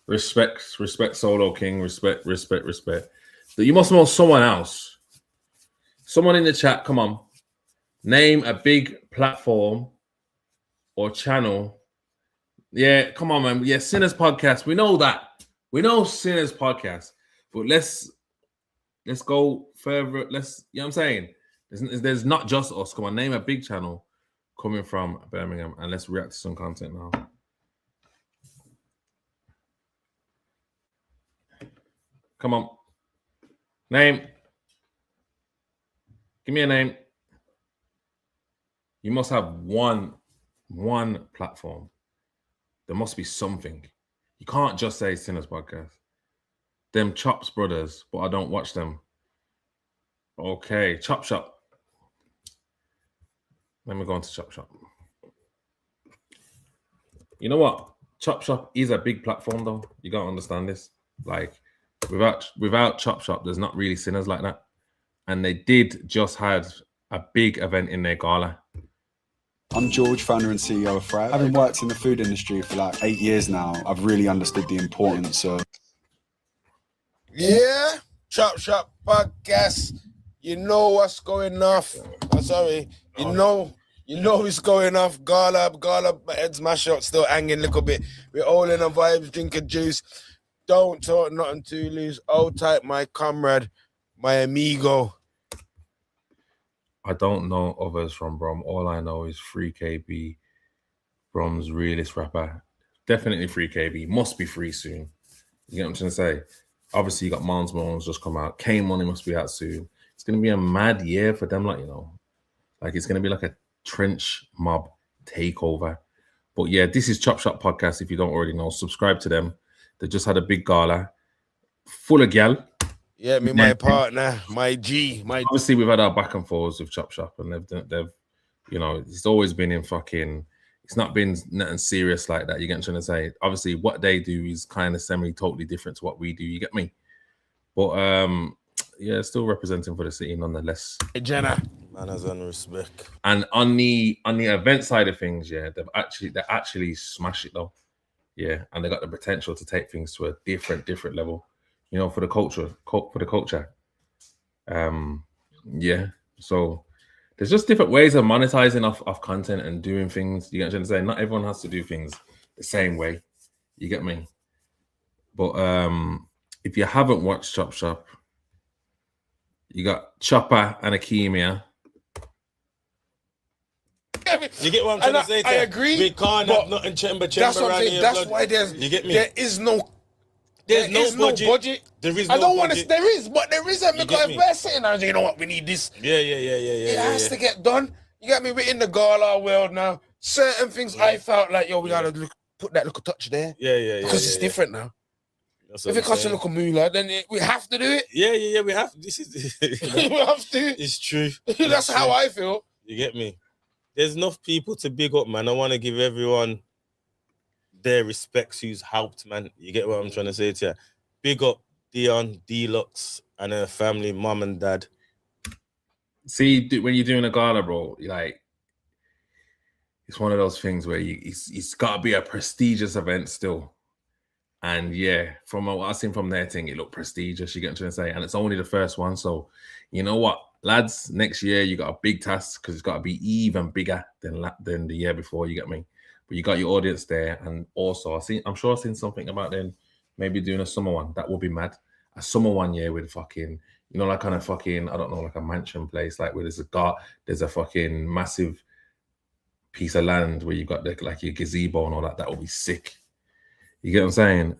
Respect, Solo King. Respect. You must know someone else. Someone in the chat, come on. Name a big platform or channel. Yeah, come on, man. Yeah, Sinners Podcast. We know that. We know Sinners Podcast. But let's go further. You know what I'm saying? There's not just us. Come on, name a big channel coming from Birmingham, and let's react to some content now. Come on. Name. Give me a name. You must have one platform. There must be something. You can't just say Sinners Podcast. Them Chops brothers, but I don't watch them. Okay, Chop Shop. Let me go on to Chop Shop. You know what? Chop Shop is a big platform, though. You gotta understand this. Like, without Chop Shop, there's not really Sinners like that. And they did just had a big event in their gala. I'm George, founder and CEO of Thrive. Having worked in the food industry for like 8 years now, I've really understood the importance of... Yeah, Chop Shop Podcast. You know what's going off. I'm sorry. You know it's going off. Gala, my head's mashed up, still hanging a little bit. We're all in a vibes, drinking juice. Don't talk nothing too loose. Hold tight, my comrade, my amigo. I don't know others from Brom. All I know is Free KB, Brom's realest rapper. Definitely Free KB. Must be free soon. You get what I'm trying to say? Obviously, you got Mons Mones just come out. K Money must be out soon. It's going to be a mad year for them, like, you know. Like, it's going to be like a trench mob takeover. But yeah, this is Chop Shop Podcast. If you don't already know, subscribe to them. They just had a big gala full of gal. Yeah, my partner, my G, Obviously, we've had our back and forths with Chop Shop, and they've, you know, it's always been in fucking. It's not been nothing serious like that. You get what I'm trying to say? Obviously, what they do is kind of totally different to what we do. You get me? But yeah, still representing for the city nonetheless. Hey, Jenna, man has on respect. And on the event side of things, yeah, they actually smash it though. Yeah, and they got the potential to take things to a different level. You know, for the culture. Yeah. So there's just different ways of monetizing off content and doing things. You get what I'm saying? Not everyone has to do things the same way. You get me? But if you haven't watched Chop Shop, you got Chopper and Akeem here. You get what I'm trying to say? I agree. We can't have nothing chamber That's what I'm saying. That's why you get me? There is no budget. There is I no don't want to. budget. There is, but there isn't, because if we're sitting there, you know what, we need this. Yeah. It has to get done. You get me? We're in the gala world now. Certain things I felt like, yo, we gotta put that little touch there. Yeah. Because it's different now. That's If it costs a little moolah, then we have to do it. Yeah. We have. This is. We have to. It's true. That's how I feel. You get me? There's enough people to big up, man. I want to give everyone their respects who's helped, man. You get what I'm trying to say to you? Big up Dion, Deluxe, and her family, mom and dad. See, when you're doing a gala, bro, like, it's one of those things where it's got to be a prestigious event still. And yeah, from what I've seen from their thing, it looked prestigious. You get what I'm trying to say? And it's only the first one. So, you know what, lads, next year you got a big task, because it's got to be even bigger than the year before. You get me? But you got your audience there. And also, I'm sure I've seen something about them maybe doing a summer one. That would be mad. A summer one year with fucking, you know, like kind of fucking, I don't know, like a mansion place, like where there's a fucking massive piece of land where you got like your gazebo and all that. That would be sick. You get what I'm saying?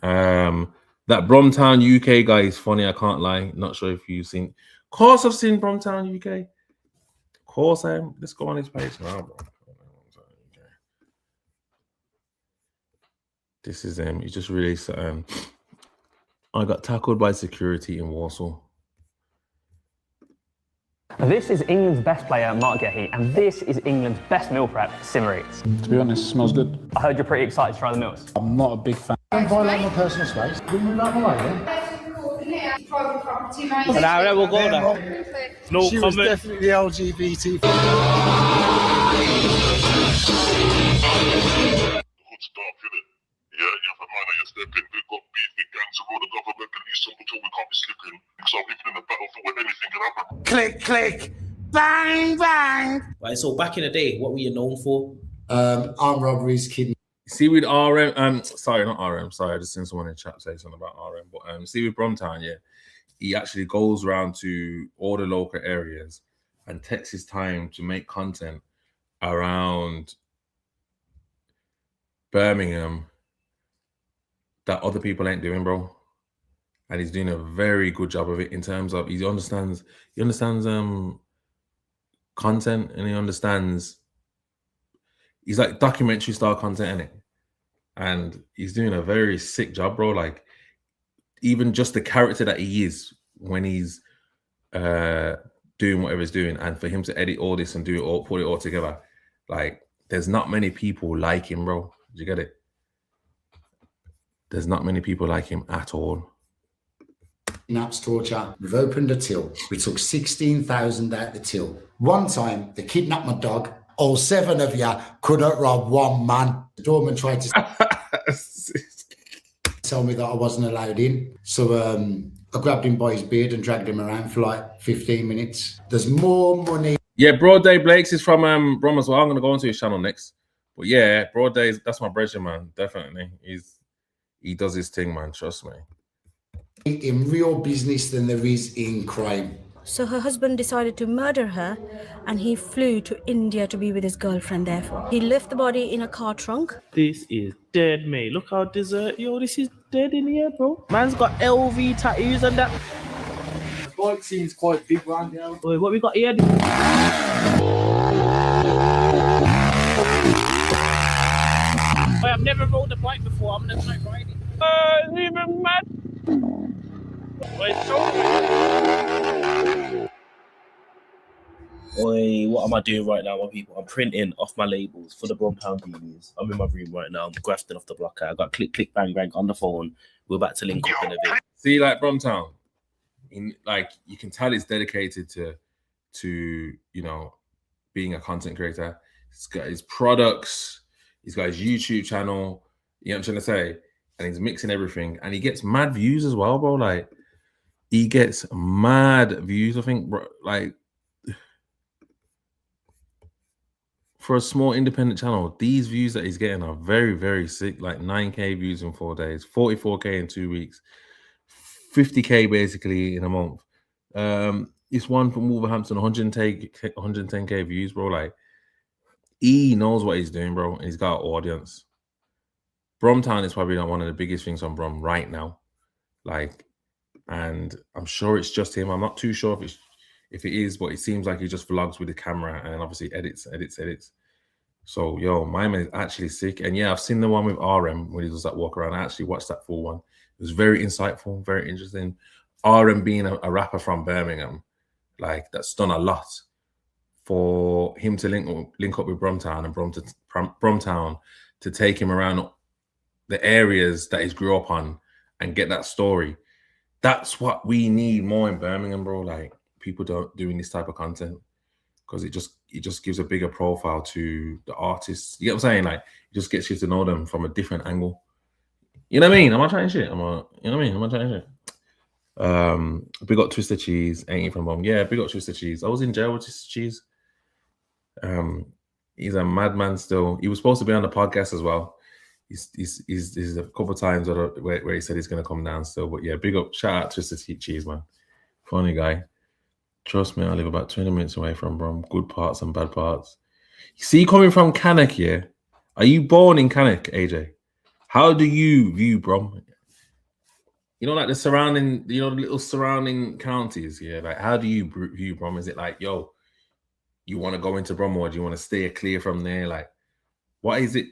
That Bromtown UK guy is funny. I can't lie. Not sure if you've seen. Of course, I've seen Bromtown UK. Of course, I am. Let's go on his page now, bro. This is him. He just released. I got tackled by security in Warsaw. This is England's best player, Mark Gehi, and this is England's best meal prep, Simmer Eats. To be honest, it smells good. I heard you're pretty excited to try the meals. I'm not a big fan. Don't violate my personal space. Will you move out of my way, yeah? We'll go there. No she comment. was definitely LGBT. Click, bang, bang. Right, so back in the day, what were you known for? Armed robberies, kidnapping. See with RM, sorry, not RM, sorry, I just seen someone in chat say something about RM, but see with Bromtown, yeah, he actually goes around to all the local areas and takes his time to make content around Birmingham that other people ain't doing, bro. And he's doing a very good job of it in terms of he understands content, and he understands. He's like documentary style content, innit? And he's doing a very sick job, bro. Like, even just the character that he is when he's doing whatever he's doing, and for him to edit all this and do it all, put it all together, like, there's not many people like him, bro. Did you get it? There's not many people like him at all. Kidnaps, torture. We've opened a till. We took 16,000 out the till. One time, they kidnapped my dog all 7 of you couldn't rob one man. The doorman tried to tell me that I wasn't allowed in. So I grabbed him by his beard and dragged him around for like 15 minutes. There's more money. Yeah, Broad Day Blakes is from Brom as well. I'm going to go onto his channel next. But yeah, Broad Day, that's my brethren, man. Definitely. He does his thing, man. Trust me. In real business than there is in crime. So her husband decided to murder her and he flew to India to be with his girlfriend therefore. He left the body in a car trunk. This is dead, mate. Look how desert. Yo, this is dead in here, bro. Man's got LV tattoos and that. The bike seems quite big round here. Wait, what we got here? I've never rode a bike before. I'm gonna try riding. It's even mad. Oi, what am I doing right now, my people? I'm printing off my labels for the Bromtown beanies. I'm in my room right now. I'm grafting off the blocker. I got click, click, bang, bang on the phone. We're about to link up in a bit. See, like Bromtown, like you can tell it's dedicated to you know, being a content creator. He's got his products. He's got his YouTube channel. You know what I'm trying to say? And he's mixing everything, and he gets mad views as well, bro. Like he gets mad views. I think, bro, like for a small independent channel, these views that he's getting are very, very sick. Like 9K views in 4 days, 44K in 2 weeks, 50K basically in a month. This one from Wolverhampton, 110K views, bro. Like he knows what he's doing, bro, and he's got an audience. Bromtown is probably not one of the biggest things on Brom right now, like, and I'm sure it's just him. I'm not too sure if it is, but it seems like he just vlogs with the camera and obviously edits. So yo, my man is actually sick, and yeah, I've seen the one with RM when he does that walk around. I actually watched that full one. It was very insightful, very interesting. RM being a rapper from Birmingham, like that's done a lot for him to link up with Bromtown and Bromtown to take him around the areas that he's grew up on and get that story. That's what we need more in Birmingham, bro. Like people doing this type of content, because it just gives a bigger profile to the artists. You get what I'm saying? Like it just gets you to know them from a different angle. You know what I mean? Am I trying shit? You know what I mean? Am I trying shit? Big up Twisted Cheese, ain't he from home? Yeah, big up Twisted Cheese. I was in jail with Twisted Cheese. He's a madman still. He was supposed to be on the podcast as well. He's a couple of times where he said he's going to come down still. But yeah, big up, shout out to Twisted Cheese, man. Funny guy. Trust me, I live about 20 minutes away from Brom. Good parts and bad parts. You see, coming from Cannock, yeah? Are you born in Cannock, AJ? How do you view Brom? You know, like the surrounding, the little surrounding counties, yeah? Like, how do you view Brom? Is it like, yo, you want to go into Brom, or do you want to stay clear from there? Like, what is it?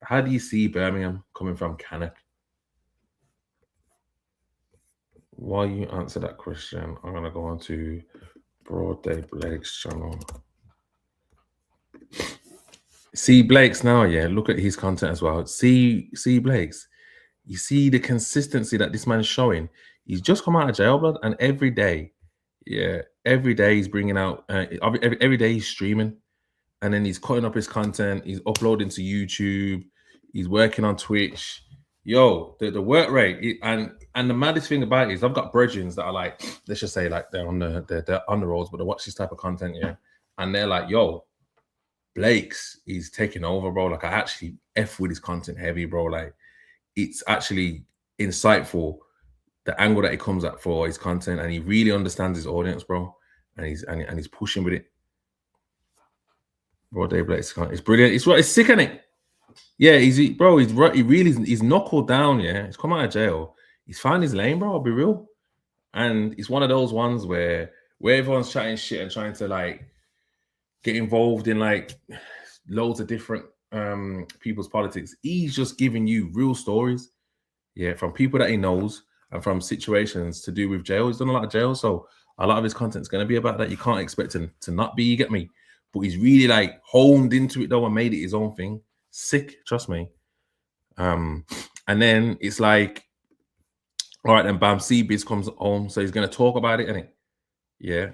How do you see Birmingham coming from Cannock? While you answer that question, I'm going to go on to Broad Day Blake's channel. See Blake's now, yeah. Look at his content as well. See Blake's. You see the consistency that this man's showing. He's just come out of jail, blood, and every day, yeah, every day he's bringing out, every day he's streaming. And then he's cutting up his content. He's uploading to YouTube. He's working on Twitch. Yo, the work rate. And the maddest thing about it is I've got brethren that are like, let's just say like they're on the roads, but they watch this type of content, yeah. And they're like, yo, Blake's, he's taking over, bro. Like I actually F with his content heavy, bro. Like it's actually insightful, the angle that he comes at for his content, and he really understands his audience, bro. And he's pushing with it. Broad Day Blake, it's brilliant. It's sick, isn't it? Yeah, he's knuckled down. Yeah, he's come out of jail. He's found his lane, bro. I'll be real. And it's one of those ones where everyone's chatting shit and trying to like get involved in like loads of different people's politics. He's just giving you real stories, yeah, from people that he knows and from situations to do with jail. He's done a lot of jail, so a lot of his content's going to be about that. You can't expect him to not be. You get me? But he's really like honed into it though and made it his own thing. Sick, trust me. And then it's like, all right, then bam, CBiz comes home, so he's gonna talk about it, innit? Yeah,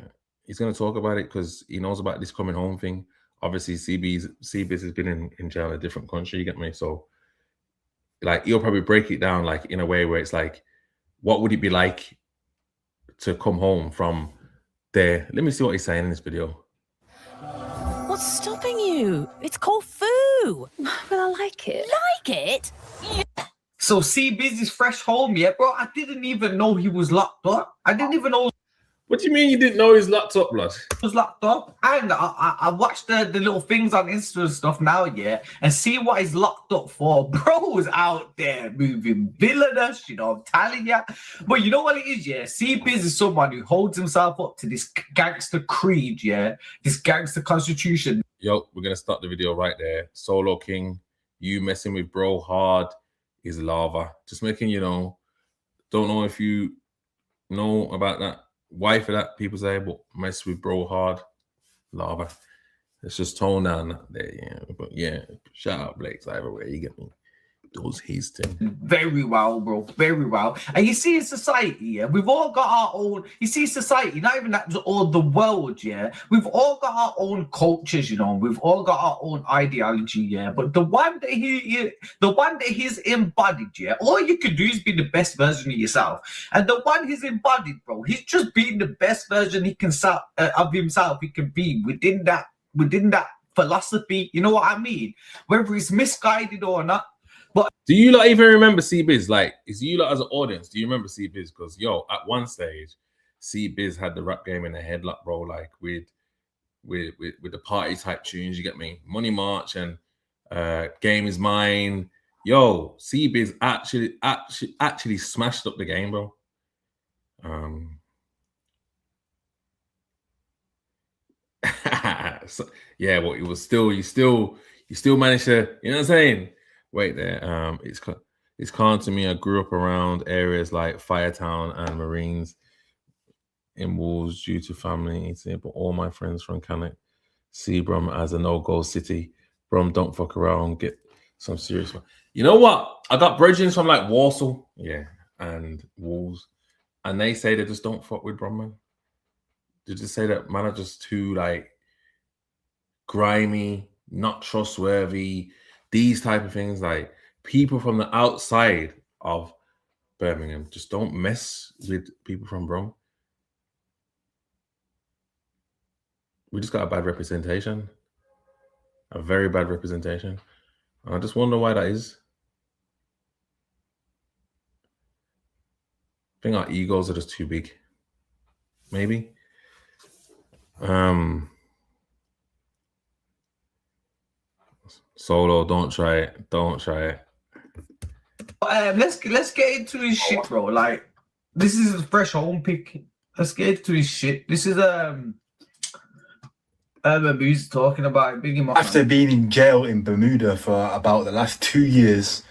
he's gonna talk about it because he knows about this coming home thing. obviously CBiz has been in jail in a different country, you get me? So like he'll probably break it down like in a way where it's like, what would it be like to come home from there? Let me see what he's saying in this video. What's stopping you? It's called Foo. But I like it. Like it? So CBiz is fresh home, yeah, bro. I didn't even know he was locked up. I didn't even know. What do you mean you didn't know he's locked up, blood? He was locked up. And I watched the little things on Insta and stuff now, yeah, and see what he's locked up for. Bro is out there moving villainous, you know, I'm telling you. But you know what it is, yeah? CBiz is someone who holds himself up to this gangster creed, yeah, this gangster constitution. Yo, we're gonna start the video right there. Solo King, you messing with bro hard is lava. Just making you know. Don't know if you know about that. Why for that people say, but mess with bro hard, lava. Let's just tone down that there, yeah. But yeah, shout out Blake's everywhere. You get me? Does his thing. Very well, bro. Very well. And you see in society, yeah, we've all got our own. You see, society, not even that, all the world, yeah. We've all got our own cultures, you know. We've all got our own ideology, yeah. But the one that he's embodied, yeah. All you can do is be the best version of yourself. And the one he's embodied, bro, he's just being the best version he can of himself. He can be within that philosophy. You know what I mean? Whether it's misguided or not. But do you lot even remember CBiz? Like, is you lot as an audience, do you remember CBiz? Because yo, at one stage, CBiz had the rap game in the headlock, bro. Like with the party type tunes, you get me? Money March and Game Is Mine. Yo, CBiz actually smashed up the game, bro. So, yeah, well, it was still you still managed to, you know what I'm saying? Wait there. It's calm to me. I grew up around areas like Firetown and Marines in Wolves due to family, but all my friends from Cannock see Brum as a no-go city. Brum, don't fuck around. Get some serious one. You know what? I got bridgings from like Warsaw, yeah, and Wolves, and they say they just don't fuck with Brum, man. They just say that man are just too like grimy, not trustworthy. These type of things, like people from the outside of Birmingham, just don't mess with people from Brum. We just got a bad representation, a very bad representation. I just wonder why that is. I think our egos are just too big, maybe. Solo, don't try it. Don't try it. Let's get into his shit, bro. Like, this is a fresh home pick. Let's get into his shit. This is Urban Boo's talking about big him up. After being in jail in Bermuda for about the last 2 years.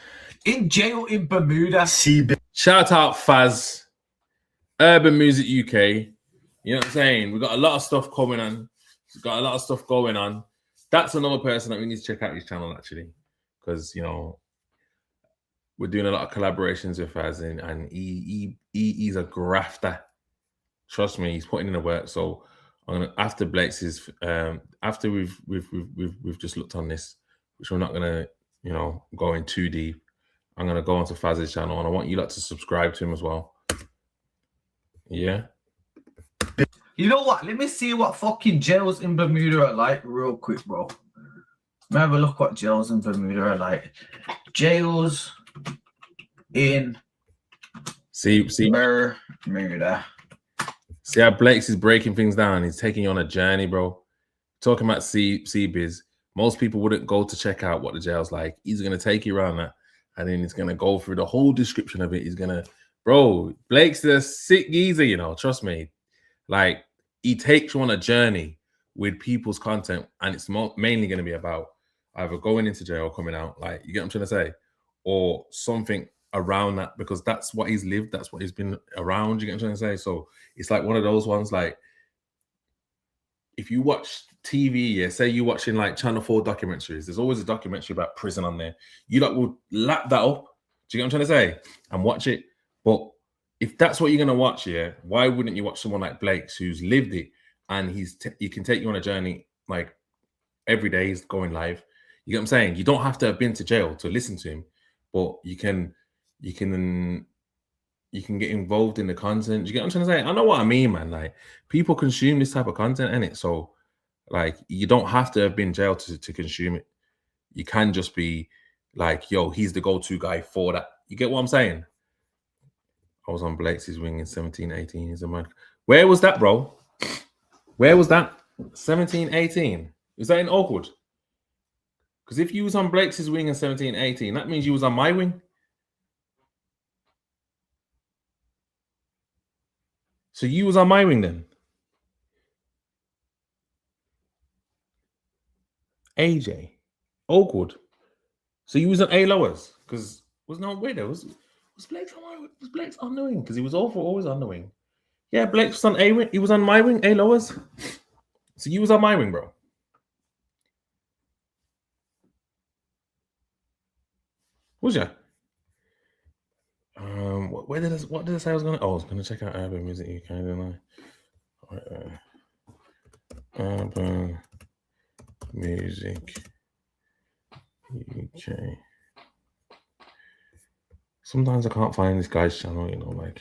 In jail in Bermuda. Shout out Faz, Urban Music UK. You know what I'm saying? We've got a lot of stuff coming on. We've got a lot of stuff going on. That's another person that we need to check out his channel, actually, because, you know, we're doing a lot of collaborations with Faz, and he's a grafter. Trust me, he's putting in the work. So I'm gonna, after Blake's is after we've just looked on this, which we're not gonna, you know, go in too deep. I'm gonna go onto Faz's channel, and I want you lot to subscribe to him as well. Yeah. You know what? Let me see what fucking jails in Bermuda are like real quick, bro. Let me have a look what jails in Bermuda are like. Jails in Bermuda. See how Blake's is breaking things down. He's taking you on a journey, bro. Talking about CBiz. Most people wouldn't go to check out what the jail's like. He's going to take you around that, and then he's going to go through the whole description of it. He's going to, bro, Blake's the sick geezer, you know, trust me. Like, he takes you on a journey with people's content, and it's mainly going to be about either going into jail or coming out. Like, you get what I'm trying to say? Or something around that, because that's what he's lived. That's what he's been around. You get what I'm trying to say? So it's like one of those ones, like, if you watch TV, yeah, say you're watching like Channel 4 documentaries, there's always a documentary about prison on there. You like will lap that up. Do you get what I'm trying to say? And watch it. But if that's what you're going to watch, yeah, why wouldn't you watch someone like Blake's who's lived it, and he can take you on a journey like every day he's going live. You get what I'm saying? You don't have to have been to jail to listen to him, but you can get involved in the content. You get what I'm trying to say? I know what I mean, man. Like, people consume this type of content, innit? So, like, you don't have to have been jailed to consume it. You can just be like, yo, he's the go-to guy for that. You get what I'm saying? I was on Blake's wing in 17, 18. He's a man. Where was that, bro? Where was that? 17, 18. Was that in Oakwood? Because if you was on Blake's wing in 17, 18, that means you was on my wing. So you was on my wing then? AJ. Oakwood. So you was on A lowers? Because was no way there was Blake's on the wing? Because he was always on the wing. Yeah, Blake was on A wing. He was on my wing, A lowers. So you was on my wing, bro. Was ya? What did I say I was gonna? Oh, I was gonna check out Urban Music UK, didn't I? Urban Music UK. Sometimes I can't find this guy's channel, you know, like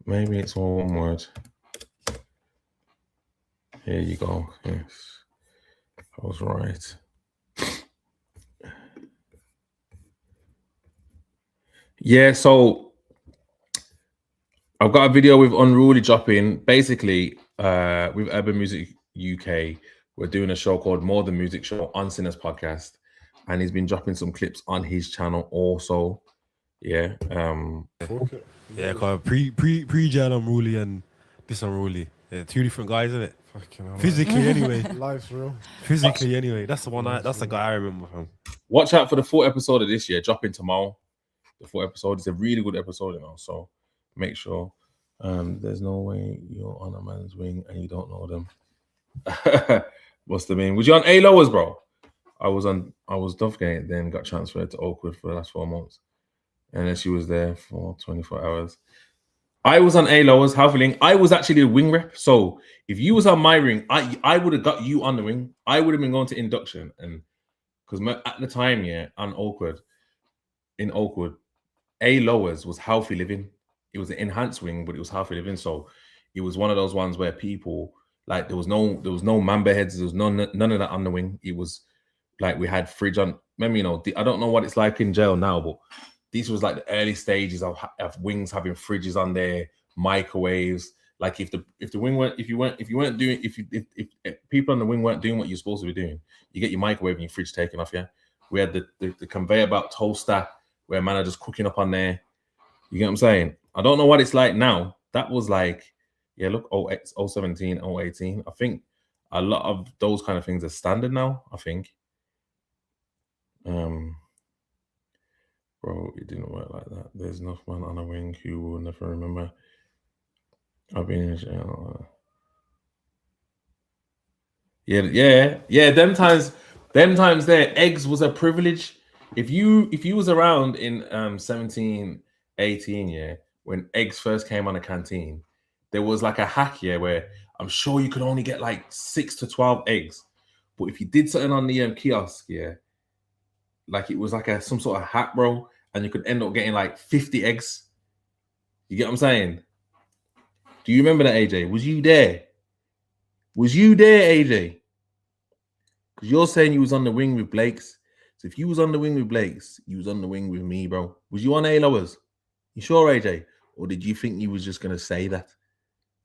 maybe it's all one word. Here you go. Yes, I was right. Yeah, so I've got a video with Unruly dropping. Basically, with Urban Music UK, we're doing a show called More Than Music Show on Sinners Podcast, and he's been dropping some clips on his channel also. Yeah. Yeah, cause pre-Jan Unruly and this Unruly. Yeah, two different guys, isn't it? Physically, anyway. Life's real. Physically, anyway. That's the one. That's the guy I remember from. Watch out for the full episode of this year, dropping tomorrow. The full episode is a really good episode, you know. So make sure. There's no way you're on a man's wing and you don't know them. What's the mean? Was you on A lowers, bro? I was Duffgate, then got transferred to Oakwood for the last 4 months. And then she was there for 24 hours. I was on A lowers, Halfling. I was actually a wing rep. So if you was on my ring, I would have got you on the wing. I would have been going to induction. And because at the time, yeah, in Oakwood, A lowers was healthy living. It was an enhanced wing, but it was healthy living. So it was one of those ones where people, like, there was no mamba heads, there was none of that on the wing. It was like we had fridge on. Remember, you know, I don't know what it's like in jail now, but these was like the early stages of wings having fridges on there, microwaves. Like if people on the wing weren't doing what you're supposed to be doing, you get your microwave and your fridge taken off. Yeah, we had the conveyor belt toaster where man are just cooking up on there. You get what I'm saying? I don't know what it's like now. That was like, yeah, look, 017, 018. I think a lot of those kind of things are standard now, I think. Bro, it didn't work like that. There's enough man on a wing who will never remember. I've been in jail. Yeah. Them times there, eggs was a privilege. If you was around in 17, 18, yeah, when eggs first came on a canteen, there was like a hack, yeah, where I'm sure you could only get like 6 to 12 eggs. But if you did something on the kiosk, yeah, like it was like some sort of hack, bro, and you could end up getting like 50 eggs. You get what I'm saying? Do you remember that, AJ? Was you there? Was you there, AJ? Because you're saying you was on the wing with Blake's. So if you was on the wing with Blake's, you was on the wing with me, bro. Was you on A lowers? You sure, AJ? Or did you think you was just gonna say that,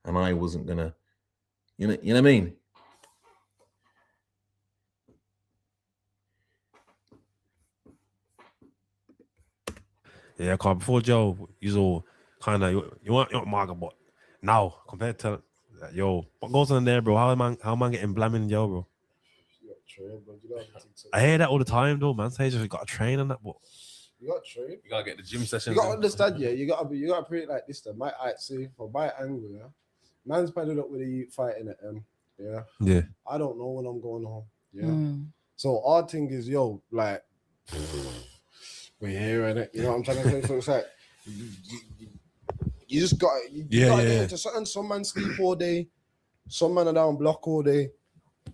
and I wasn't gonna? You know what I mean? Yeah, cause before Joe, you all kind of you want Margaret, but now compared to what goes on there, bro? How am I getting blamming Joe, bro? I hear that all the time, though, man. Say you got to train on that, but you got to train. You gotta get the gym sessions. You gotta understand, yeah. You gotta put it like this. My see from my angle, yeah. Man's padded up with the fighting at them, yeah. Yeah. I don't know when I'm going home, yeah. So our thing is, like. We're here, innit? You know what I'm trying to say? So it's like you just got you gotta get into something. Some man sleep all day, some man are down block all day.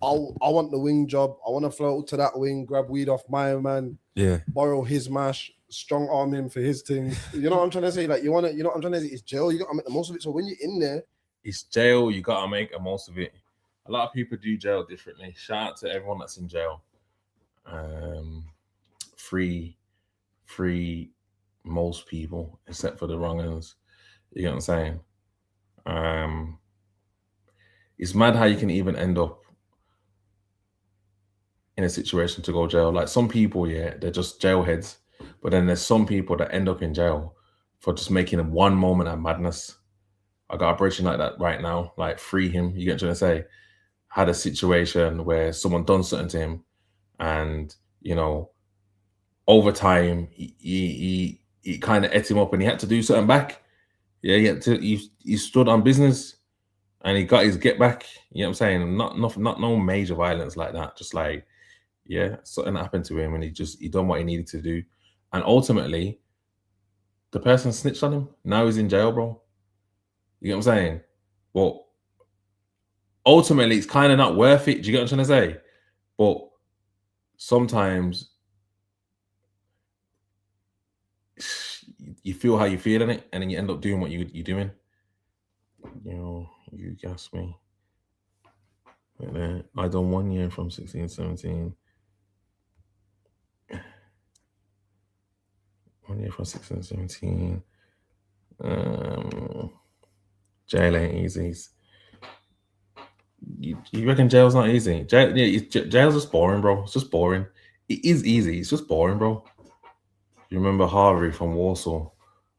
I want the wing job. I want to float to that wing, grab weed off my man, borrow his mash, strong arm him for his thing. You know what I'm trying to say? Like, you know what I'm trying to say? It's jail. You got to make the most of it. So when you're in there, it's jail. You got to make the most of it. A lot of people do jail differently. Shout out to everyone that's in jail. Free most people except for the wrong ones. You get what I'm saying? It's mad how you can even end up in a situation to go jail. Like some people, they're just jail heads. But then there's some people that end up in jail for just making one moment of madness. I got a bridging like that right now. Like, free him. You get what I'm trying to say? Had a situation where someone done something to him, and you know, over time he kind of ate him up, and he had to do something back. Yeah, he stood on business, and he got his get back. You know what I'm saying? Not no major violence like that. Just like, something happened to him, and he done what he needed to do, and ultimately, the person snitched on him. Now he's in jail, bro. You get what I'm saying? Well, ultimately, it's kind of not worth it. Do you get what I'm trying to say? But sometimes you feel how you feel in it, and then you end up doing what you're doing. You know, you gas me. I done 1 year from 16, 17. 1 year from 16, 17. Jail ain't easy. You reckon jail's not easy? Jail's just boring, bro. It's just boring. It is easy. It's just boring, bro. You remember Harvey from Warsaw?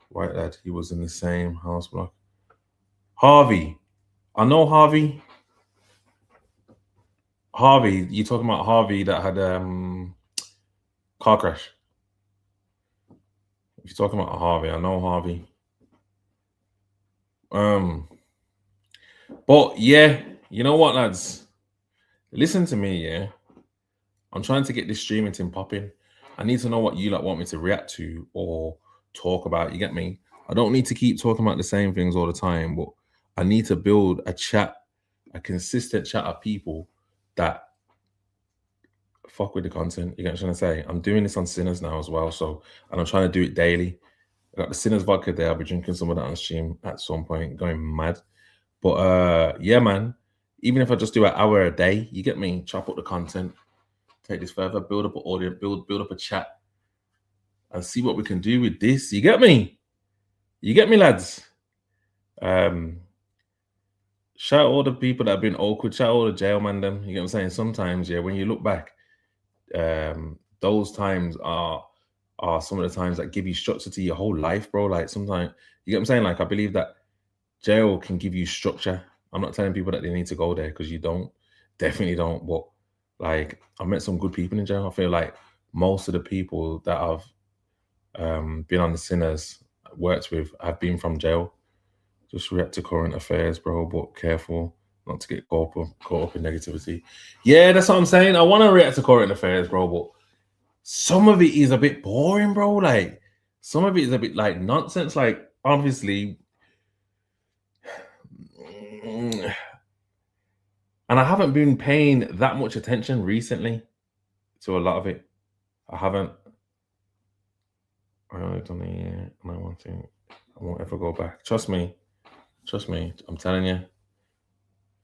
White lad. He was in the same house block. Harvey. I know Harvey. Harvey. You talking about Harvey that had car crash? If you're talking about Harvey, I know Harvey. But yeah, you know what, lads? Listen to me, yeah. I'm trying to get this streaming thing popping. I need to know what you want me to react to or talk about. You get me? I don't need to keep talking about the same things all the time, but I need to build a chat, a consistent chat of people that fuck with the content. You get what I'm trying to say? I'm doing this on Sinners now as well, and I'm trying to do it daily. I got the Sinners vodka there. I'll be drinking some of that on stream at some point, going mad. But yeah, man, even if I just do an hour a day, you get me? Chop up the content, take this further, build up an audience, build up a chat, and see what we can do with this. You get me? You get me, lads? Shout out all the people that have been awkward. Shout out all the jail man them. You get what I'm saying? Sometimes, when you look back, those times are some of the times that give you structure to your whole life, bro. Like sometimes, you get what I'm saying? Like I believe that jail can give you structure. I'm not telling people that they need to go there because you don't. Definitely don't. But like I've met some good people in jail. I feel like most of the people that I've been on the Sinners worked with have been from jail. Just react to current affairs, bro, but careful not to get caught up in negativity. Yeah, that's what I'm saying. I want to react to current affairs, bro, but some of it is a bit boring, bro. Like, some of it is a bit like nonsense. Like, obviously, and I haven't been paying that much attention recently to a lot of it. I haven't. I only done a year, and I won't ever go back. Trust me. I'm telling you.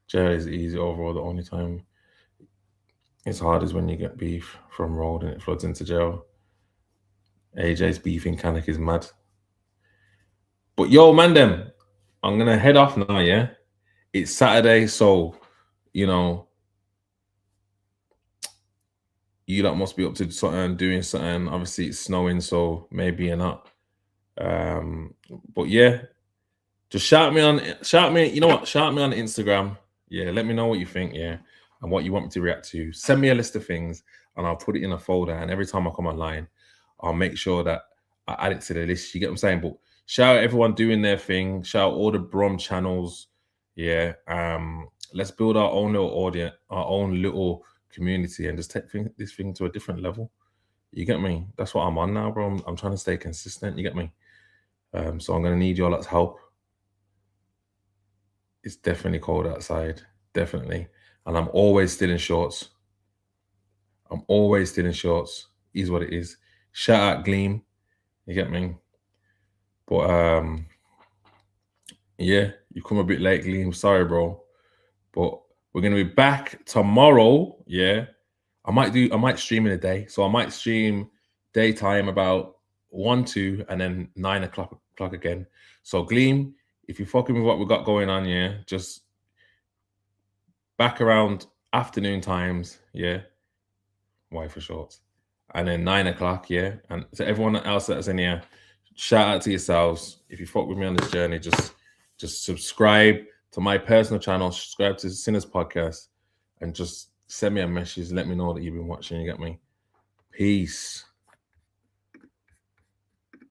Jail is easy overall. The only time it's hard is when you get beef from road and it floods into jail. AJ's beefing Canuck is mad. But yo, man, them, I'm gonna head off now. Yeah, it's Saturday, so you know you lot must be up to something, doing something. Obviously, it's snowing, so maybe you're not. But yeah, just shout me. You know what? Shout me on Instagram. Yeah, let me know what you think. Yeah, and what you want me to react to. Send me a list of things, and I'll put it in a folder. And every time I come online, I'll make sure that I add it to the list. You get what I'm saying? But shout out everyone doing their thing. Shout out all the Brom channels. Yeah. Let's build our own little audience, our own little community, and just take this thing to a different level. You get me? That's what I'm on now, bro. I'm trying to stay consistent. You get me? So I'm gonna need your lot's help. It's definitely cold outside, definitely. and I'm always still in shorts. I'm always still in shorts. Is what it is. Shout out Gleam. You get me? But yeah, you come a bit late, Gleam. Sorry, bro. But we're gonna be back tomorrow. Yeah. I might stream in a day. So I might stream daytime about 1, 2, and then 9 o'clock again. So Gleam, if you're fucking with what we got going on, yeah, just back around afternoon times, yeah. Y for shorts. And then 9 o'clock, yeah. And to everyone else that's in here, shout out to yourselves. If you fuck with me on this journey, just subscribe to my personal channel, subscribe to Sinners Podcast, and just send me a message. Let me know that you've been watching. You get me? Peace.